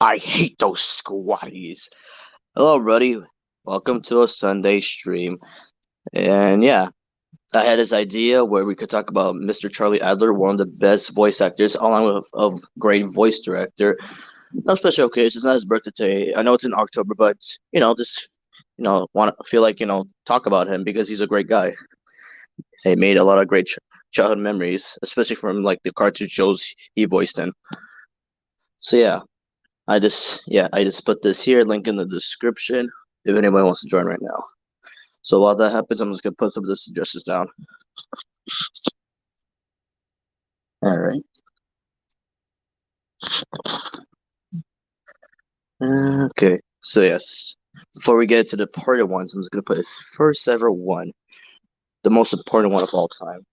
I hate those squatties. Hello, buddy. Welcome to a Sunday stream. And yeah, I had this idea where we could talk about Mr. Charlie Adler, one of the best voice actors, along with a great voice director. No special occasion. It's not his birthday today. I know it's in October, but just want to feel like talk about him because he's a great guy. He made a lot of great childhood memories, especially from like the cartoon shows he voiced in. So yeah, I just put this here, link in the description if anyone wants to join right now. So while that happens, I'm just gonna put some of the suggestions down. All right. Okay. So yes, before we get to the important ones, I'm just gonna put his first ever one, the most important one of all time.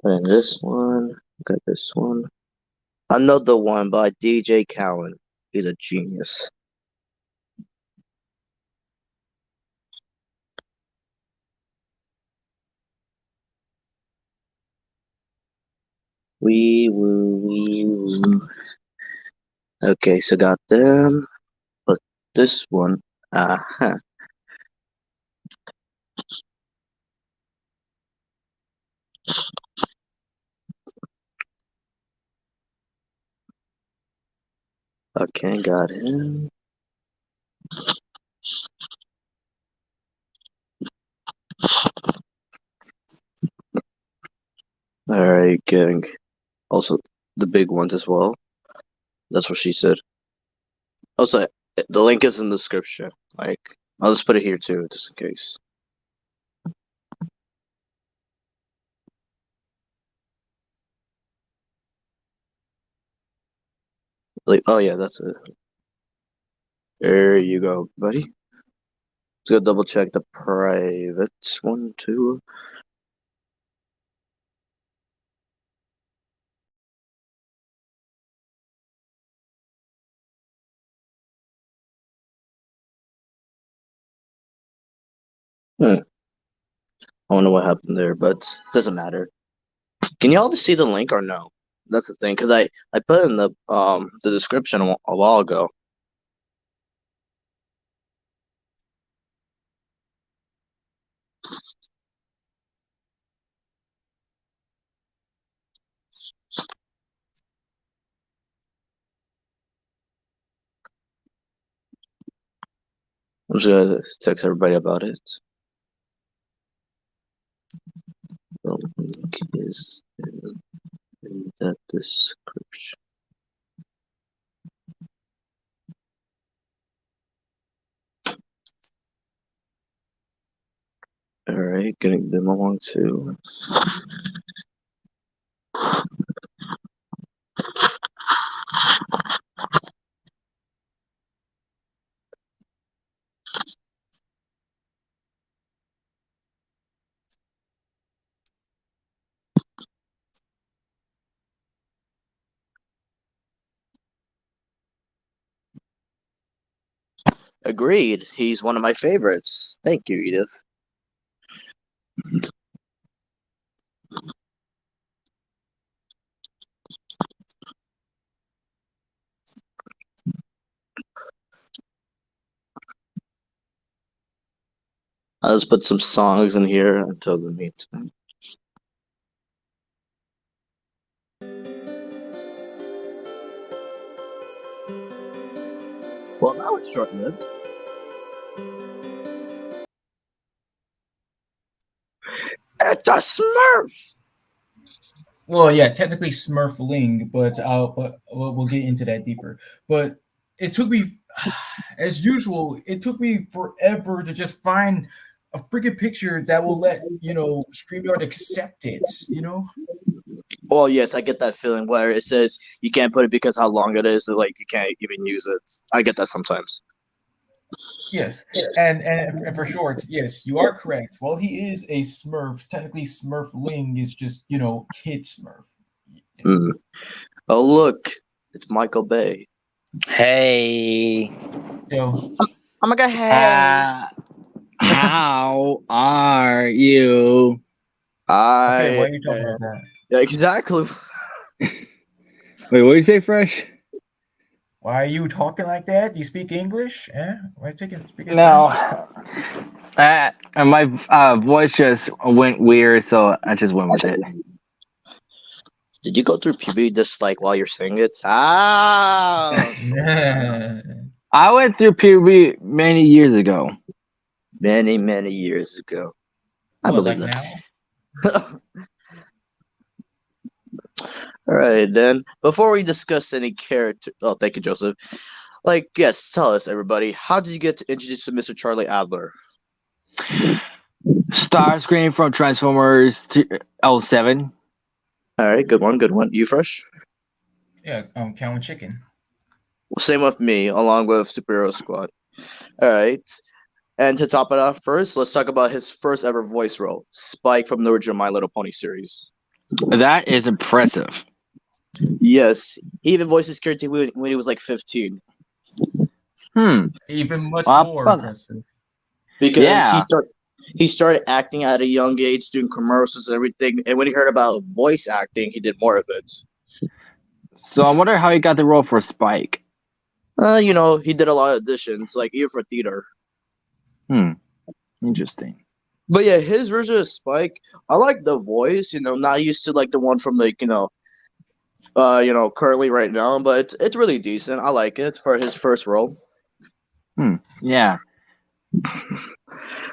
And this one, got this one. Another one by DJ Khaled. He's a genius. Wee woo, wee woo. Okay, so got them. But this one, uh-huh. Okay, got him. All right, gang. Also, the big ones as well. That's what she said. Also, the link is in the description. Like, I'll just put it here too, just in case. Like, oh yeah, that's it. There you go, buddy. Let's go double check the private one too. Hmm. I don't know what happened there, but doesn't matter. Can y'all just see the link or no? That's the thing, because I put in the description a while ago. I'm just gonna text everybody about it. The link is in that description. All right, getting them along too. Agreed. He's one of my favorites. Thank you, Edith. I'll just put some songs in here until the meantime. Well, that was short-lived. It's a Smurf. Well, yeah, technically Smurfling, but we'll get into that deeper. But it took me, as usual, it took me forever to just find a freaking picture that will let StreamYard accept it. Well, yes, I get that feeling where it says you can't put it because how long it is, like you can't even use it. I get that sometimes. Yes, and for short, yes, you are correct. While he is a Smurf, technically Smurfling is just Kid Smurf. You know. Mm. Oh, look, it's Michael Bay. Hey, Yo, Oh my god, hey. uh, how are you? okay, why I are you talking like that? yeah, exactly. Wait, what did you say, Fresh? Why are you talking like that? Do you speak English? Why speaking No, French? and my voice just went weird, so I just went with it. Did you go through puberty just like while you're saying it? Ah, I went through puberty many years ago. many years ago. I What, believe like that. now? All right, then. Before we discuss any character, oh, thank you, Joseph. Like, yes, tell us, everybody, how did you get introduced to Mr. Charlie Adler? Starscream from Transformers '07. All right, good one, good one. You fresh? Yeah, cow and chicken. Same with me, along with Superhero Squad. All right, and to top it off first, let's talk about his first ever voice role, Spike from the original My Little Pony series. That is impressive. Yes, he even voiced his character when he was like 15. Even much Well, more impressive. Because yeah. he started acting at a young age, doing commercials and everything. And when he heard about voice acting, he did more of it. So I wonder how he got the role for Spike. He did a lot of auditions, like even for theater. Interesting. But yeah, his version of Spike, I like the voice. Not used to like the one from like currently right now, but it's really decent. I like it for his first role. Yeah.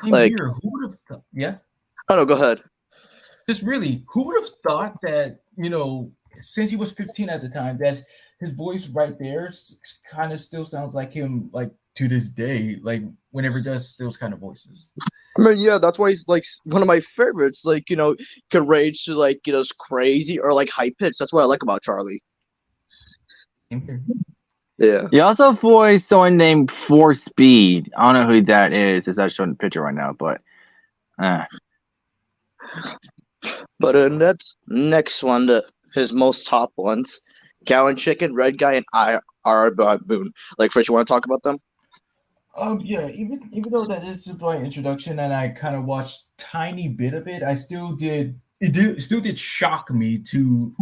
In Like, here, who would have thought? Yeah. oh no, go ahead. Just really, who would have thought that, since he was 15 at the time, that his voice right there kind of still sounds like him, like to this day, like whenever he does those kind of voices. I mean, yeah, that's why he's like one of my favorites. Like, can range to like crazy or like high pitch. That's what I like about Charlie. Same here. Yeah. He also voiced someone named Force Speed. I don't know who that is. It's not showing the picture right now, but But next one, his most top ones, Cow and Chicken, Red Guy, and I are Boone. Like, first, you want to talk about them? Yeah, even though that is just my introduction and I kind of watched tiny bit of it, I still did still did shock me to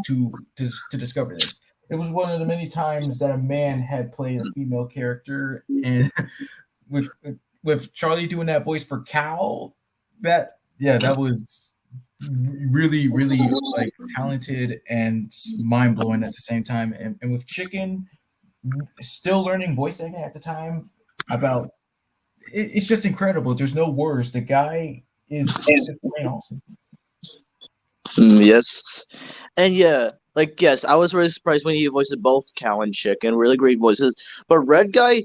discover this. It was one of the many times that a man had played a female character, and with Charlie doing that voice for Cal, that was really like talented and mind blowing at the same time. And with Chicken, still learning voice acting at the time, about it's just incredible. There's no words. The guy is just plain awesome. Yes. And yeah, like, yes, I was really surprised when he voiced both Cow and Chicken. Really great voices. But Red Guy,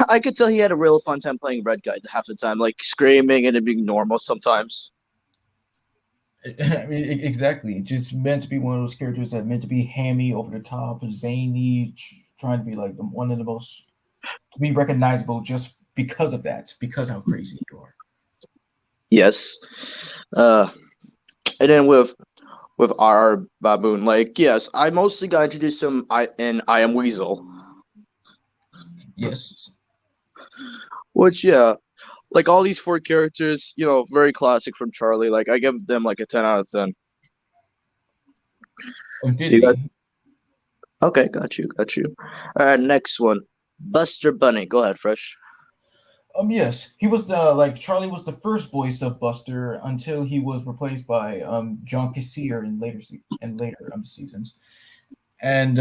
I could tell he had a real fun time playing Red Guy half the time, like screaming and it being normal sometimes. I mean, exactly. Just meant to be one of those characters that meant to be hammy, over the top, zany, trying to be like one of the most to be recognizable just because of that, because how crazy you are. Yes. And then with our baboon, like, yes, I mostly got introduced to him in I Am Weasel. Yes. Which, yeah, like all these four characters, very classic from Charlie. Like, I give them like a 10 out of 10. Infinity. Okay, got you. All right, next one, Buster Bunny. Go ahead, Fresh. Yes, he was Charlie was the first voice of Buster until he was replaced by John Cassier in later seasons. And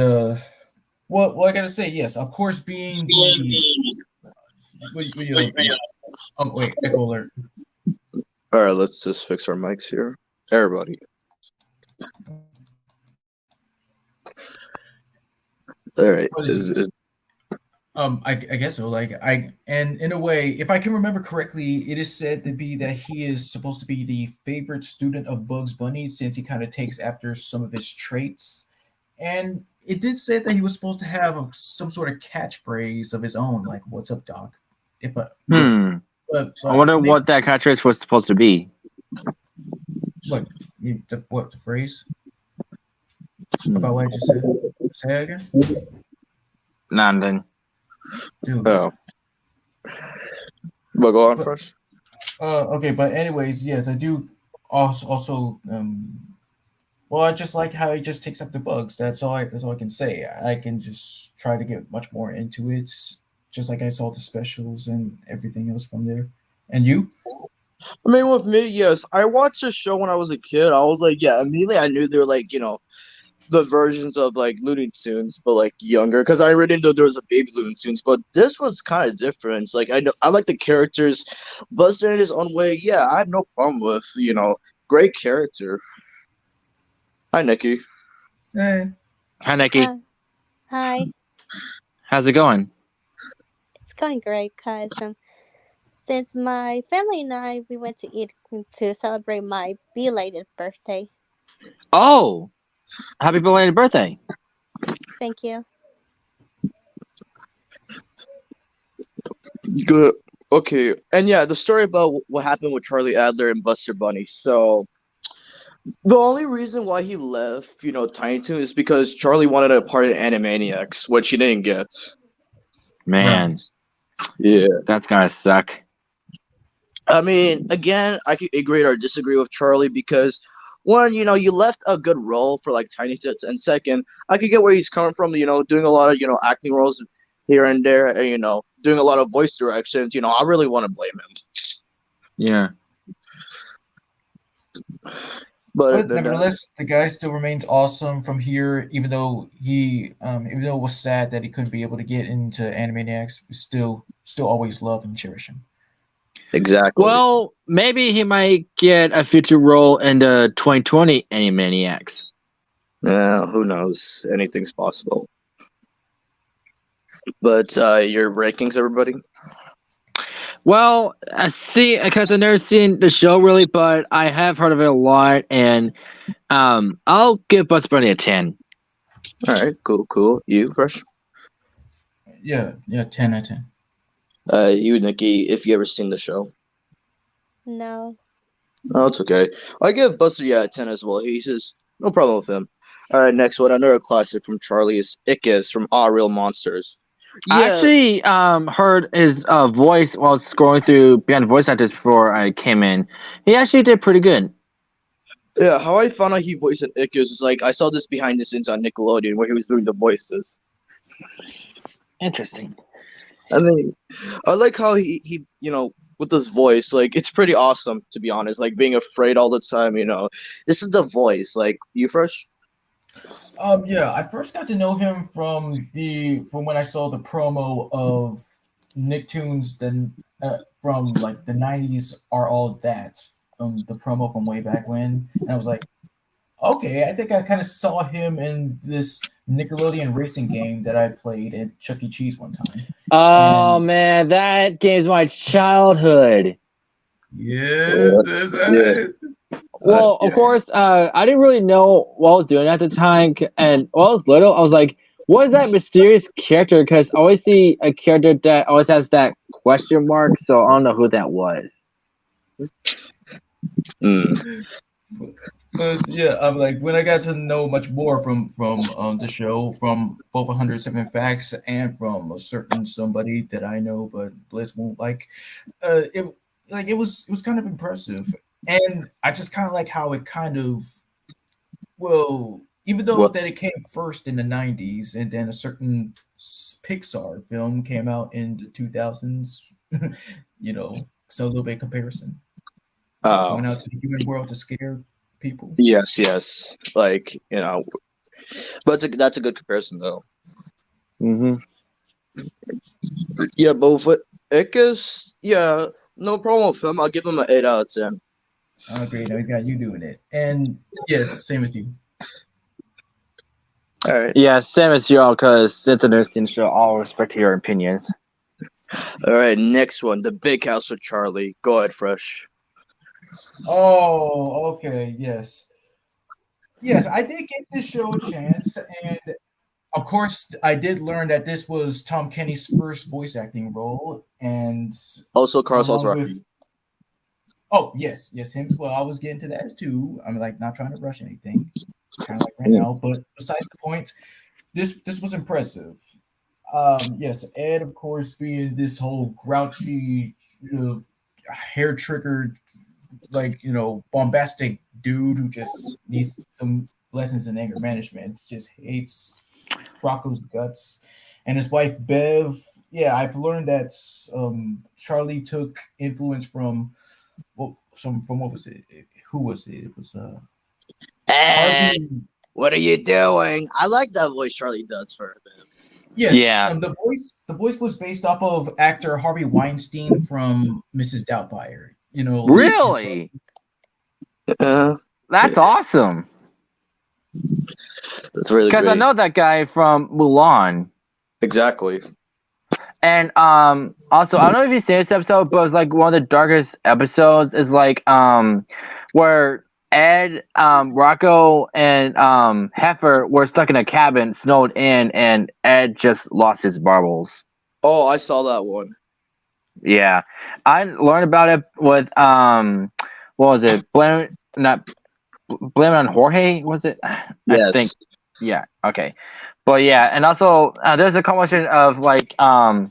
well, I gotta say, yes, of course, being wait, echo alert. All right, let's just fix our mics here, everybody. All right, I guess so. And in a way, if I can remember correctly, it is said to be that he is supposed to be the favorite student of Bugs Bunny since he kind of takes after some of his traits. And it did say that he was supposed to have some sort of catchphrase of his own, like "What's up, Doc?" But I wonder what that catchphrase was supposed to be. What the phrase about what I just said? Say it again. Nothing. Dude. Oh. But go on, Fresh. Okay, but anyways, yes, I do also Well, I just like how he just takes up the bugs. That's all I can say. I can just try to get much more into it, just like I saw the specials and everything else from there. And you? I mean, with me, yes, I watched this show when I was a kid. I was like, yeah, immediately I knew they were like, the versions of like Looney Tunes, but like younger. Because I already knew there was a baby Looney Tunes, but this was kind of different. It's like I know I like the characters, Buster in his own way. Yeah, I have no problem with great character. Hi, Nikki. Eh, Hi, Nikki. Uh, Hi, How's it going? it's going great, cause since my family and I we went to eat to celebrate my belated birthday. Oh, happy belated birthday. Thank you. Good. Okay, and yeah, the story about what happened with Charlie Adler and Buster Bunny. So the only reason why he left, Tiny Toon is because Charlie wanted a part in Animaniacs, which he didn't get. right. Man, Yeah. that's gonna suck. I mean, again, I could agree or disagree with Charlie because one, you left a good role for like Tiny Tits, and second, I could get where he's coming from. Doing a lot of acting roles here and there, and doing a lot of voice directions. I really want to blame him, Yeah. but But nevertheless, the guy still remains awesome from here. Even though it was sad that he couldn't be able to get into Animaniacs, we still always love and cherish him. exactly. Well, maybe he might get a future role in the 2020 Animaniacs. Yeah, who knows? Anything's possible. But your rankings, everybody. Well, I see because I've never seen the show really, but I have heard of it a lot, and I'll give Bugs Bunny a 10. All right, cool, cool. You, Fresh. Yeah, yeah, 10 out of 10. You, Nikki, if you ever seen the show. No, Oh, it's okay. I give Buster a 10 as well. He says no problem with him. All right, next one, another classic from Charlie is Ickis from All Real Monsters. I Yeah, actually heard his voice while scrolling through Beyond Voice Actors before I came in. He actually did pretty good. yeah. How I found out he voiced Ickis is like I saw this behind the scenes on Nickelodeon where he was doing the voices. Interesting. I mean, I like how he with his voice, like it's pretty awesome to be honest. Like being afraid all the time, This is the voice. Like you Fresh. Yeah, I first got to know him from when I saw the promo of Nicktoons, then from like the '90s are all that, the promo from way back when, and I was like, okay, I think I kind of saw him in this Nickelodeon racing game that I played at Chuck E. Cheese one time, Oh and man, that game's my childhood. yes, Yeah, yeah, Well, of yeah. course, I didn't really know what I was doing at the time, and when I was little, I was like, "What is that mysterious character?" Because I always see a character that always has that question mark, so I don't know who that was. Mm. But yeah, I'm like when I got to know much more from the show, from both 107 Facts and from a certain somebody that I know, but Bliss won't like. It like it was kind of impressive, and I just kind of like how it kind of even though Well, that it came first in the '90s, and then a certain Pixar film came out in the 2000s. So a little bit of comparison, oh, going out to the human world to scare people. yes, yes. Like but that's a good comparison though. Hmm. Yeah, but with Ickis, yeah, no problem with him. I'll give him an 8 out of 10. Oh, great. Now he's got you doing it. And yes, same as you. All right, Yeah, same as y'all, because it's an interesting show. I'll respect your opinions. all right. Next one, the Big House with Charlie. Go ahead, Fresh. Oh, okay. Yes. Yes, I did give this show a chance. And of course, I did learn that this was Tom Kenny's first voice acting role. And Also, Carl along with, Rocky. oh, yes, yes, him as well. I was getting to that too. I'm like not trying to rush anything, kind of like right now. But besides the point, this was impressive. Yes, Ed, of course, being this whole grouchy, hair triggered like bombastic dude who just needs some lessons in anger management. Just hates Rocco's guts, and his wife Bev. Yeah, I've learned that Charlie took influence from what was it? Who was it? It was Ed, Harvey. what are you doing? I like that voice Charlie does for a bit. Yes, Yeah. the voice was based off of actor Harvey Weinstein from Mrs. Doubtfire. His Really? Uh, That's awesome. that's really Because I great. know that guy from Mulan. Exactly. And also I don't know if you've seen this episode, but it's like one of the darkest episodes is like where Ed, Rocco and Heifer were stuck in a cabin, snowed in, and Ed just lost his marbles. Oh, I saw that one. Yeah. I learned about it with what was it? Blame it on Jorge, was it? I think Yes. yeah, okay. But yeah, and also there's a combination of like what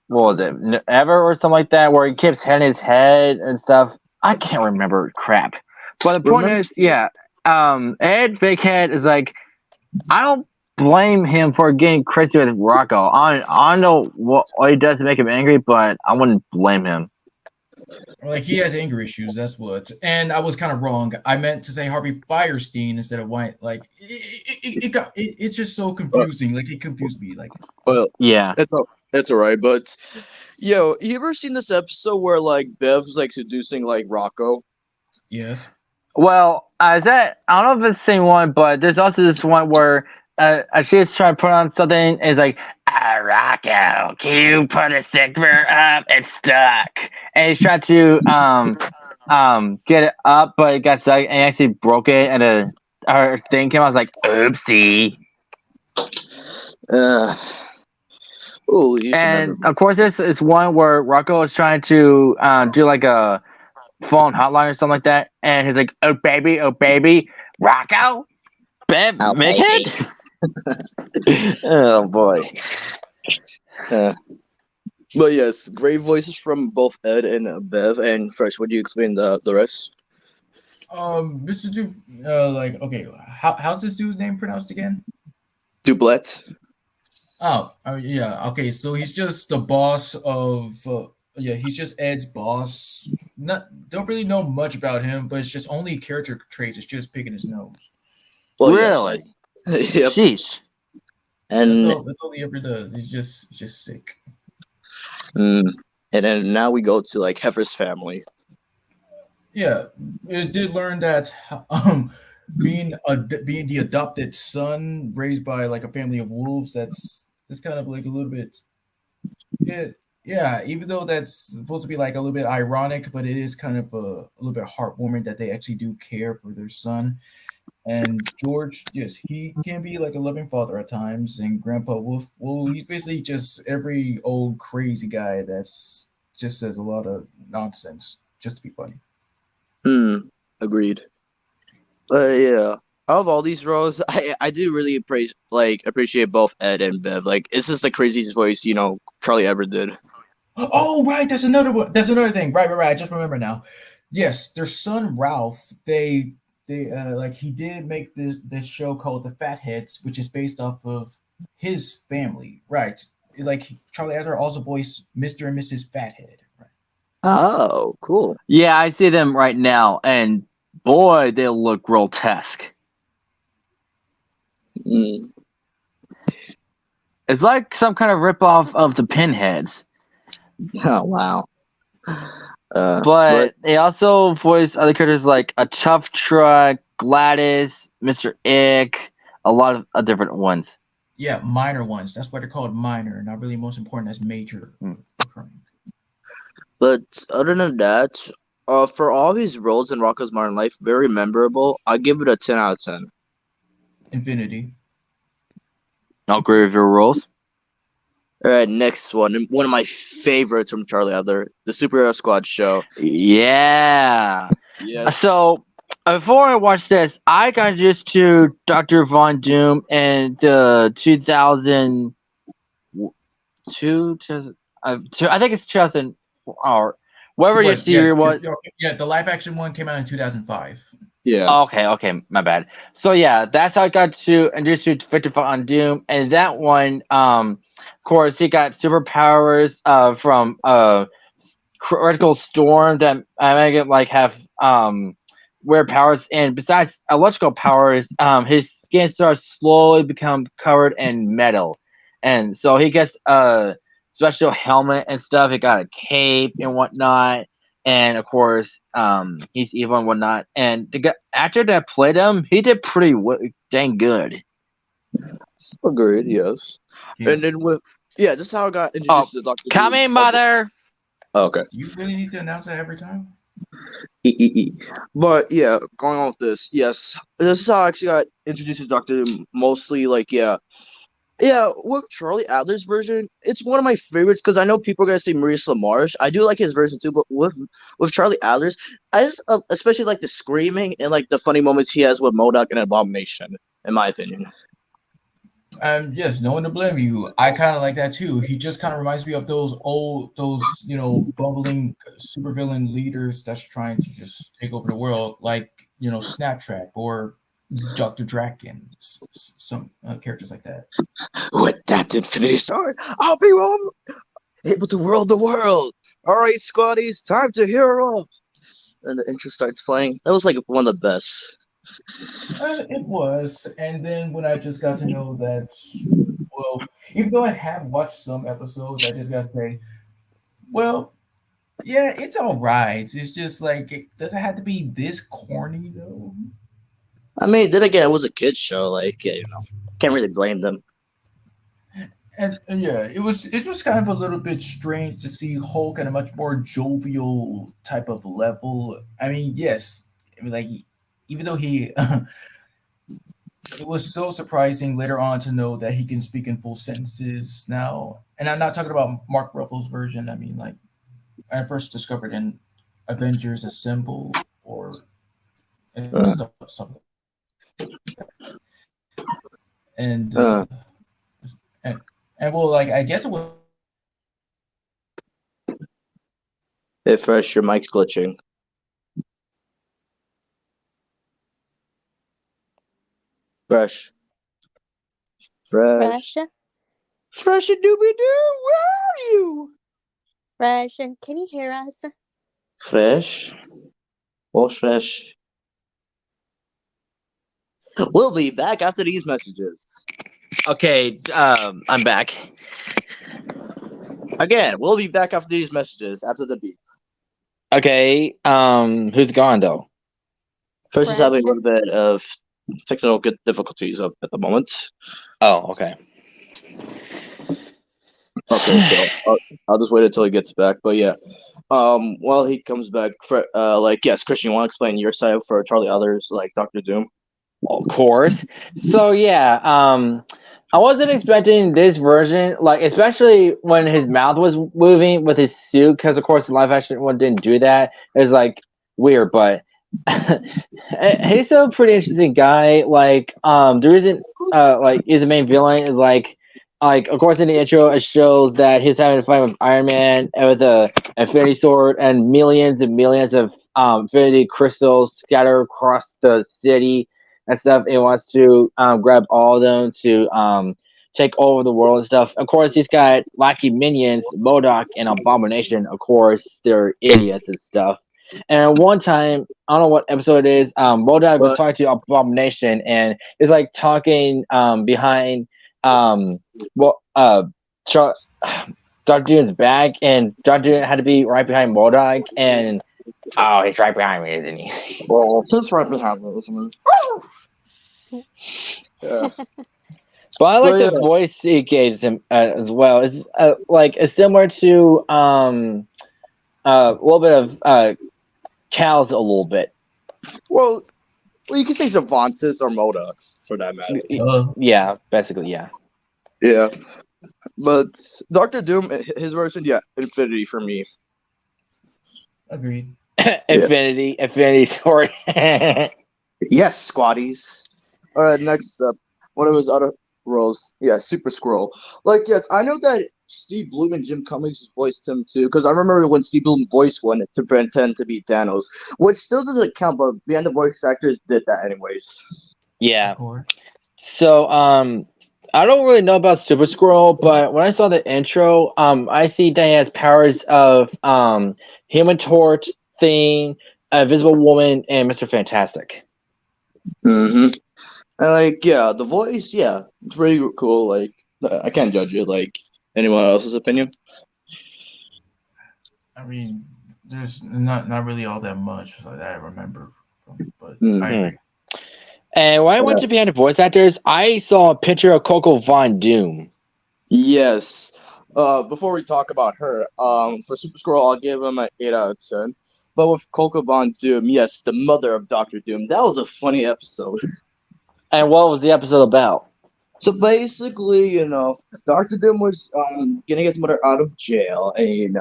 was it, ever or something like that, where he keeps hitting his head and stuff. I can't remember crap. But the point Remember? is, yeah, Ed Big Head is like, I don't blame him for getting crazy with Rocco. I don't know what he does to make him angry, but I wouldn't blame him. Like he has anger issues. That's what. And I was kind of wrong. I meant to say Harvey Firestein instead of White. Like it's just so confusing. Like it confused me. Like Well, Yeah. it's alright. But yo, you ever seen this episode where like Bev's like seducing like Rocco? yes. Well, is that I don't know if it's the same one, but there's also this one where she's trying to put on something. And it's like, Rocco, can you put a sticker up? It's stuck, and he's trying to get it up, but it got stuck, and he actually broke it, and her thing came out. I was like, oopsie. Uh, oh, you should never. And of course, this is one where Rocco is trying to do like a phone hotline or something like that, and he's like, oh baby, Rocco, Oh, big baby. head. Oh boy. Uh, but yes, great voices from both Ed and Bev. And first, would you explain the rest? Mr. Duke. Like okay. How's this dude's name pronounced again? Duplets. Oh, yeah. Okay, so he's just the boss of. Yeah, he's just Ed's boss. Not don't really know much about him, but it's just only character traits. It's just picking his nose. Well, Really? yes, yep. Sheesh. And That's all he ever does. He's just sick. mm, and then now we go to like Heifer's family. Yeah, it did learn that being the adopted son raised by like a family of wolves. That's kind of like a little bit. Yeah, even though that's supposed to be like a little bit ironic, but it is kind of a little bit heartwarming that they actually do care for their son. And George, yes, he can be like a loving father at times. And Grandpa Wolf, well, he's basically just every old crazy guy that's just says a lot of nonsense just to be funny. Hmm. Agreed. But yeah, out of all these roles, I do really appreciate both Ed and Bev. Like, it's just the craziest voice Charlie ever did. Oh, right, that's another one. That's another thing. Right. I just remember now. Yes, their son Ralph. They like he did make this show called The Fatheads, which is based off of his family. Right. Like Charlie Adler also voiced Mr. and Mrs. Fathead. Right. Oh, cool. Yeah, I see them right now, and boy, they look grotesque. Mm. It's like some kind of ripoff of the Pinheads. Oh, wow. But But they also voice other characters like a tough truck, Gladys, Mr. Ick, a lot of different ones. Yeah, minor ones. That's why they're called minor, not really most important as major. Hmm. but other than that, for all his roles in Rocco's Modern Life, very memorable. I give it a 10 out of 10. Infinity. I'll agree with your rules. All right, next one. One of my favorites from Charlie Adler, the Superhero Squad show. Yeah. Yes. So before I watched this, I got introduced to Dr. Von Doom in the 2002. I think it's 2000 or Whatever your What? Yes, theory was. yeah. The live action one came out in 2005. Yeah. Okay, okay, my bad. So yeah, that's how I got to introduce you to Victor on Doom, and that one, of course, he got superpowers from critical storm that make it like have weird powers, and besides electrical powers, his skin starts slowly become covered in metal, and so he gets a special helmet and stuff. He got a cape and whatnot, and of course, he's evil and whatnot. And the actor that played him, he did pretty dang good. Agreed. Yes. Yeah. And then with yeah, this is how I got Oh, introduced to Doctor Doom. coming, mother. Okay. Do you really need to announce that every time? E. But yeah, going on with this, yes, this is how I actually got introduced to Doctor Doom. Mostly, like, yeah, with Charlie Adler's version, it's one of my favorites because I know people are gonna say Maurice LaMarche. I do like his version too, but with Charlie Adler's, I just especially like the screaming and like the funny moments he has with MODOK and Abomination, in my opinion. Yes, no one to blame you. I kind of like that too. He just kind of reminds me of those bumbling supervillain leaders that's trying to just take over the world, like Snaptrack or Doctor Draken, some characters like that. With that Infinity Sword, I'll be able to world the world. All right, squaddies, time to hero up. And the intro starts playing. That was like one of the best. It was, and then when I just got to know that, well, even though I have watched some episodes, I just got to say, well, yeah, it's all right. It's just like, does it have to be this corny though? I mean, then again, it was a kids show. Like, yeah, can't really blame them. And yeah, it was kind of a little bit strange to see Hulk at a much more jovial type of level. I mean, yes, I mean, like even though he, it was so surprising later on to know that he can speak in full sentences now. And I'm not talking about Mark Ruffalo's version. I mean, like I first discovered in Avengers Assemble or Uh, something, and uh, and and well, like I guess it was. hey, Fresh, your mic's glitching. Fresh, fresh, Fresh, fresh, a doobie doo. Where are you? fresh. Can you hear us? Fresh, all fresh. We'll be back after these messages. Okay, I'm back. Again, we'll be back after these messages after the beep. Okay, who's gone though? First is having a Fresh. little bit of technical difficulties at the moment. Oh, okay. Okay, so I'll just wait until he gets back. But yeah, while he comes back, like yes, Christian, you want to explain your side for Charlie Adler's like Doctor Doom? Of course. So yeah, I wasn't expecting this version, like especially when his mouth was moving with his suit, because of course the live action one didn't do that. It was like weird, but he's still a pretty interesting guy. Like, the reason, like, he's the main villain is like, of course, in the intro, it shows that he's having a fight with Iron Man and with a Infinity Sword and millions of Infinity crystals scattered across the city and stuff. He wants to grab all of them to take over the world and stuff. Of course, he's got wacky minions, MODOK and Abomination. Of course, they're idiots and stuff. And one time, I don't know what episode it is. MODOK was But talking to Abomination, and it's like talking behind well Char- Dr. Doom's back, and Dr. Doom had to be right behind MODOK, and oh, he's right behind me, isn't he? well, he's right behind me, isn't he? Yeah, But I like but the yeah, voice he gave him as well. It's like it's similar to a little bit of Cal's a little bit. well, you can say Cervantes or MODOK for that matter. Yeah, basically, yeah. Yeah, but Doctor Doom, his version, yeah, Infinity for me. Agreed. Infinity Sword. Yes, squaddies. All right, next up, one of his other roles, yeah, Super Scroll. Like, yes, I know that Steve Bloom and Jim Cummings voiced him too, because I remember when Steve Bloom voiced one to pretend to be Thanos, which still doesn't count, but behind the voice actors did that anyways. Yeah. Of course. So I don't really know about Super Squirrel, but when I saw the intro, I see that he has powers of Human Torch, Thing, Invisible Woman, and Mr. Fantastic. Mm-hmm. And like, yeah, the voice, yeah, it's pretty cool. Like, I can't judge it. Like anyone else's opinion. I mean, there's not really all that much that I remember from, but I Mm. agree. And when I went Yeah. to behind the voice actors, I saw a picture of Coco Von Doom. Yes. Before we talk about her, for Super Squirrel, I'll give him an 8 out of 10. But with Coco Von Doom, yes, the mother of Doctor Doom, that was a funny episode. And what was the episode about? So basically, Doctor Doom was getting his mother out of jail, and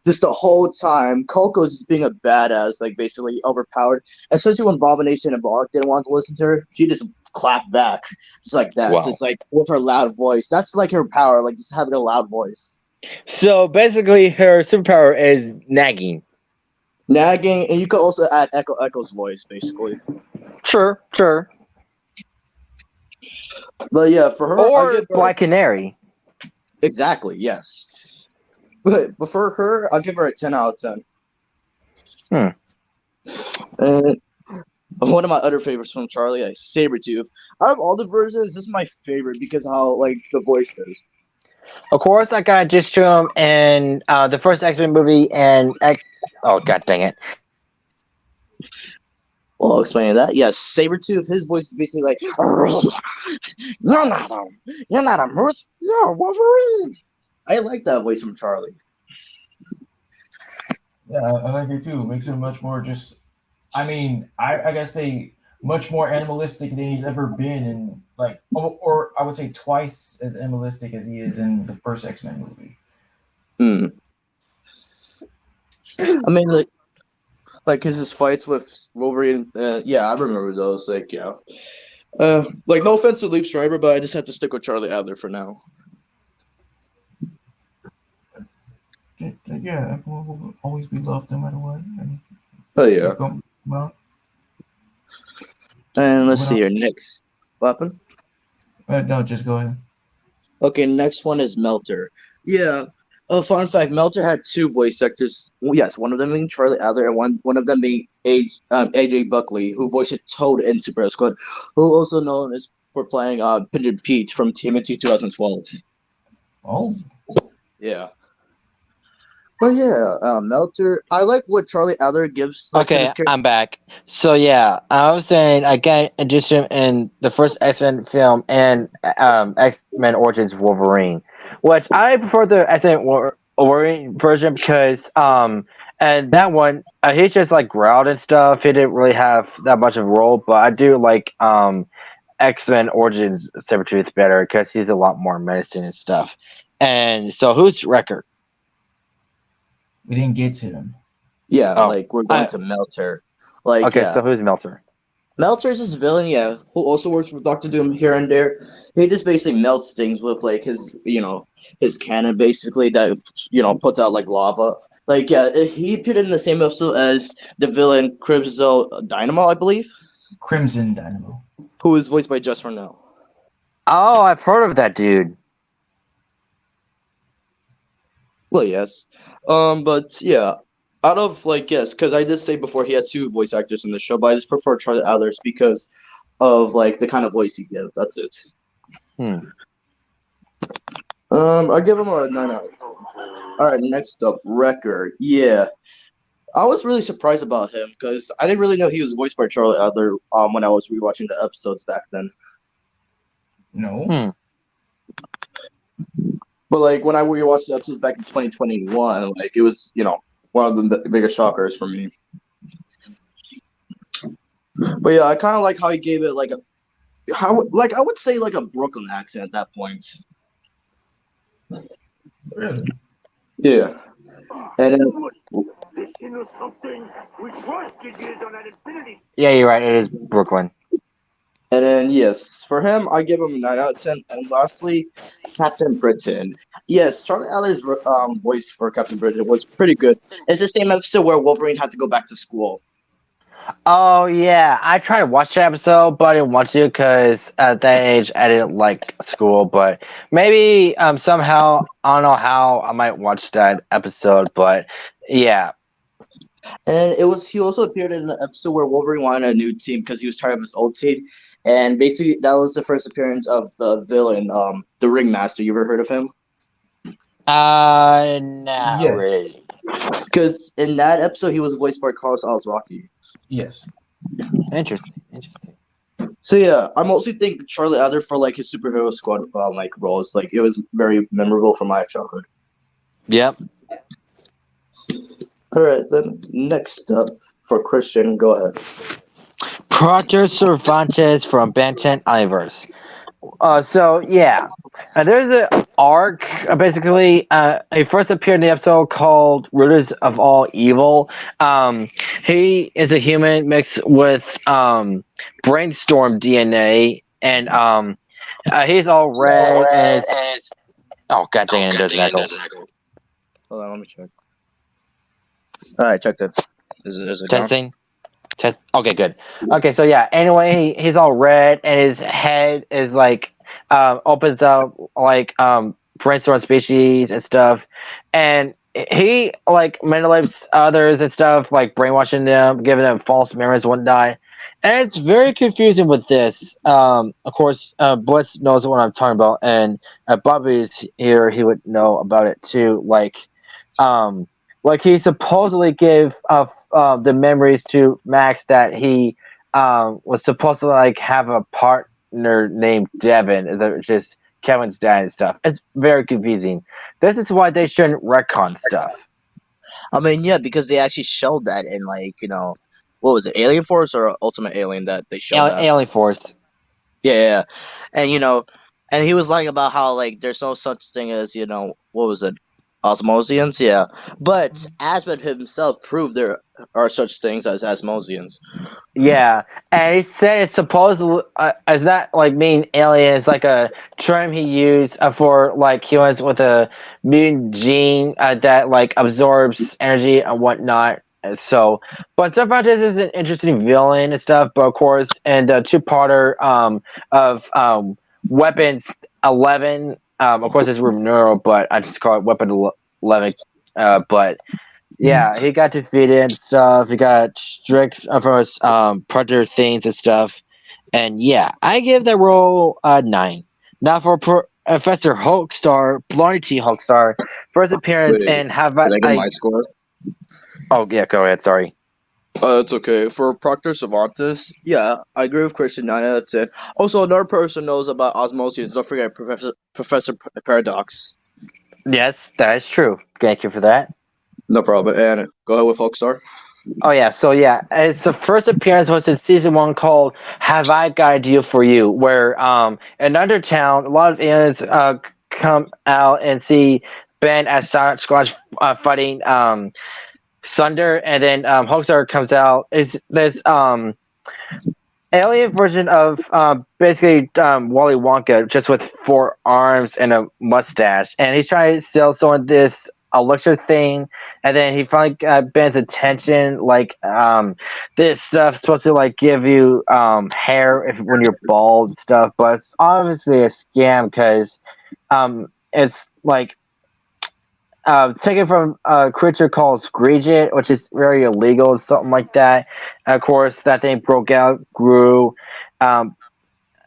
just the whole time, Coco's just being a badass, like basically overpowered. Especially when Abomination and Bollock didn't want to listen to her, she just clapped back, just like that, Wow. just like with her loud voice. That's like her power, like just having a loud voice, So basically, her superpower is nagging. nagging, and you could also add Echo's voice, basically. Sure. But yeah, for her, I Or give her Black Canary. exactly yes. But for her, I'll give her a 10 out of 10. And one of my other favorites from Charlie, like Sabretooth. Out of all the versions, this is my favorite because of how like the voice is. Of course, I got just to him in the first X-Men movie and Oh god dang it! Well, I'll explain that. Yes, Sabretooth, his voice is basically like, you're not a moose, you're a Wolverine. I like that voice from Charlie. Yeah, I like it too. It makes him much more just. I mean, I gotta say, much more animalistic than he's ever been in, like, or I would say twice as animalistic as he is in the first X-Men movie. Hmm. I mean, like his fights with Wolverine. Yeah, I remember those. Like, yeah. Like no offense to Leaf Schreiber, but I just have to stick with Charlie Adler for now. Yeah, everyone will always be loved no matter what. And Oh yeah. well, And let's what see else? here. Next weapon. No, just go ahead. Okay, next one is Melter. Yeah. Fun fact: Melter had two voice actors. Well, yes, one of them being Charlie Adler, and one of them being AJ Buckley, who voiced Toad in Super Squad, who also known as for playing Pigeon Pete from TMNT 2012. Oh, Yeah. But yeah, Melter. I like what Charlie Adler gives like to Okay, this character. I'm back. So yeah, I was saying I got just him in the first X-Men film and X-Men Origins Wolverine, which I prefer the X-Men Wolverine version because and that one he just like growled and stuff. He didn't really have that much of a role, but I do like X-Men Origins Sabretooth better because he's a lot more menacing and stuff. And so who's record? we didn't get to him. Yeah, Oh, like we're going to Melter. Like okay, yeah. so who's Melter? Melter's this villain, yeah, who also works with Doctor Doom here and there. He just basically melts things with like his cannon, basically that puts out like lava. Like yeah, he appeared in the same episode as the villain Crypto Dynamo, I believe, Crimson Dynamo. who is voiced by Just Cornell. Oh, I've heard of that dude. Well, yes, but yeah, out of like yes, because I did say before he had two voice actors in the show, but I just prefer Charlie Adler's because of like the kind of voice he gives. That's it. Hmm. I give him a 9 out of 10. All right, next up, Wrecker. Yeah, I was really surprised about him because I didn't really know he was voiced by Charlie Adler. When I was rewatching the episodes back then, No. but like when I rewatched the episodes back in 2021, like it was one of the biggest shockers for me. But yeah, I kind of like how he gave it like I would say like a Brooklyn accent at that point. Really? Yeah, and then, Yeah, you're right. It is Brooklyn. and then yes, for him, I give him a 9 out of 10. And lastly, Captain Britain. Yes, Charlie Adler's voice for Captain Britain was pretty good. It's the same episode where Wolverine had to go back to school. Oh yeah, I tried to watch the episode, but I didn't want to because at that age I didn't like school. But maybe somehow I don't know how I might watch that episode. But yeah, And it was he also appeared in the episode where Wolverine wanted a new team because he was tired of his old team. And basically that was the first appearance of the villain, the Ringmaster. You ever heard of him? not Yes, really. Because in that episode he was voiced by Carlos Alazraki. yes. Interesting, interesting. So yeah, I mostly think Charlie Adler for like his superhero squad like roles. Like it was very memorable from my childhood. Yep. All right, then next up for Christian, go ahead. Proctor Cervantes from Benton Ivers. So yeah, there's an arc. Basically, he first appeared in the episode called "Rooters of All Evil." He is a human mixed with brainstorm DNA, and he's all red and is. Oh god dang it! There's an echo. Hold on, let me check. All right, check that. Is it gone? Testing. Test. Okay, good. Okay, so yeah. Anyway, he's all red, and his head is like opens up like brainstorm species and stuff, and he like manipulates others and stuff, like brainwashing them, giving them false memories, and whatnot. And it's very confusing with this. Of course, Blitz knows what I'm talking about, and Bobby's here. He would know about it too. Um, like he supposedly gave the memories to Max that he was supposed to like have a partner named Devin, which is Kevin's dad and stuff. It's very confusing. This is why they shouldn't retcon stuff. I mean, yeah, because they actually showed that in like what was it, Alien Force or Ultimate Alien that they showed that. Alien Force. Yeah, and and he was lying about how like there's no such thing as what was it, Osmosians, yeah. But Aspen himself proved there are such things as Asmosians. Yeah, and he said it's supposedly it's not like mean alien. It's like a term he used for like humans with a mutant gene that like absorbs energy and whatnot. And so, but Cervantes is an interesting villain and stuff. But of course, and the two-parter of Weapons 11. Of course, it's Room Neural, but I just call it Weapon 11. But yeah, he got defeated and stuff. He got strict from his predator things and stuff. And yeah, I give that role a 9. Now for Professor Hulkstar, Blondie T. Hulkstar, first appearance Wait, and have did I get my score? Oh yeah, go ahead. Sorry. That's okay. For Proctor Cervantes, yeah, I agree with Christian. 9 out of 10. Also, another person knows about Osmosians. Don't forget Professor Paradox. Yes, that is true. Thank you for that. No problem. And go ahead with Folkstar. Oh yeah, so yeah, it's the first appearance was in season 1 called "Have I Got a Deal for You," where in Undertown a lot of aliens come out and see Ben as Sasquatch fighting Sunder, and then Hoaxer comes out. Is this alien version of basically Wally Wonka, just with 4 arms and a mustache, and he's trying to sell someone this elixir thing, and then he finally got Ben's attention. Like this stuff's supposed to like give you hair if when you're bald and stuff, but it's obviously a scam because it's like taken from a creature called Screegit, which is very illegal, something like that. And of course, that thing broke out, grew, and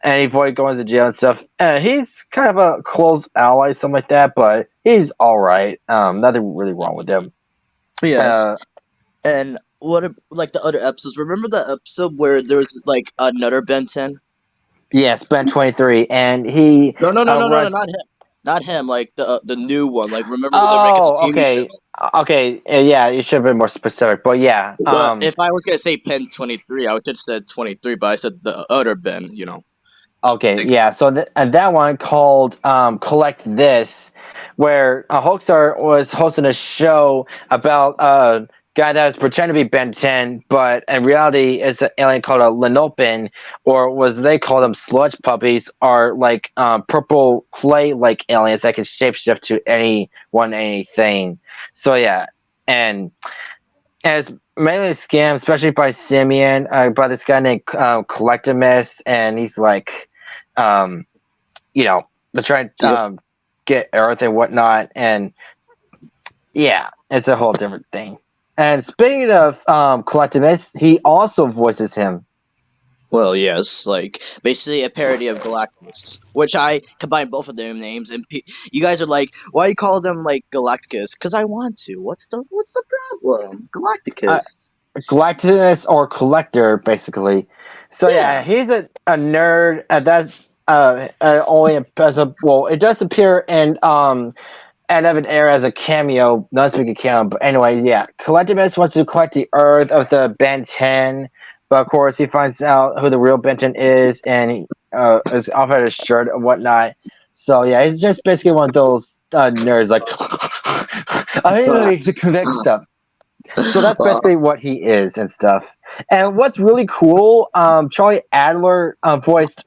he avoided going to jail and stuff. And he's kind of a close ally, something like that, but he's all right. Nothing really wrong with him. Yes. And like the other episodes? Remember the episode where there was like another Ben 10? Yes, Ben 23, and he. No, not him. Not him. Like the new one. Like remember when they're making the Oh, TV okay. show? Okay, yeah, you should have been more specific, but yeah. But if I was gonna say Ben 23, I would just said 23, but I said the other Ben. Okay, yeah. So that one called "Collect This," where Hoaxstar was hosting a show about guy that was pretending to be Ben 10, but in reality is an alien called a Linolpin, or was they call them sludge puppies, are like purple clay like aliens that can shapeshift to anyone, anything. So yeah, and, and it's mainly a scam, especially by Simeon, by this guy named Collectimus, and he's like, um, you know, to try Yep. get Earth and whatnot, and yeah, it's a whole different thing. And speaking of Collectivist, he also voices him. Well, yes, like basically a parody of Galactus, which I combine both of their names, and you guys are like, "Why you call them like Galacticus?" Because I want to. What's the problem? Uh, Galacticus. Galactus or Collector, basically. So yeah, Yeah, he's a nerd. That's only as a well. It does appear in and Evan Air as a cameo, not speaking cameo, but anyway, yeah. Collectivist wants to collect the Earth of the Ben 10, but of course he finds out who the real Ben 10 is, and he is off at his shirt and whatnot. So yeah, he's just basically one of those nerds, like I need to connect stuff. So that's well, basically what he is and stuff. And what's really cool, Charlie Adler voiced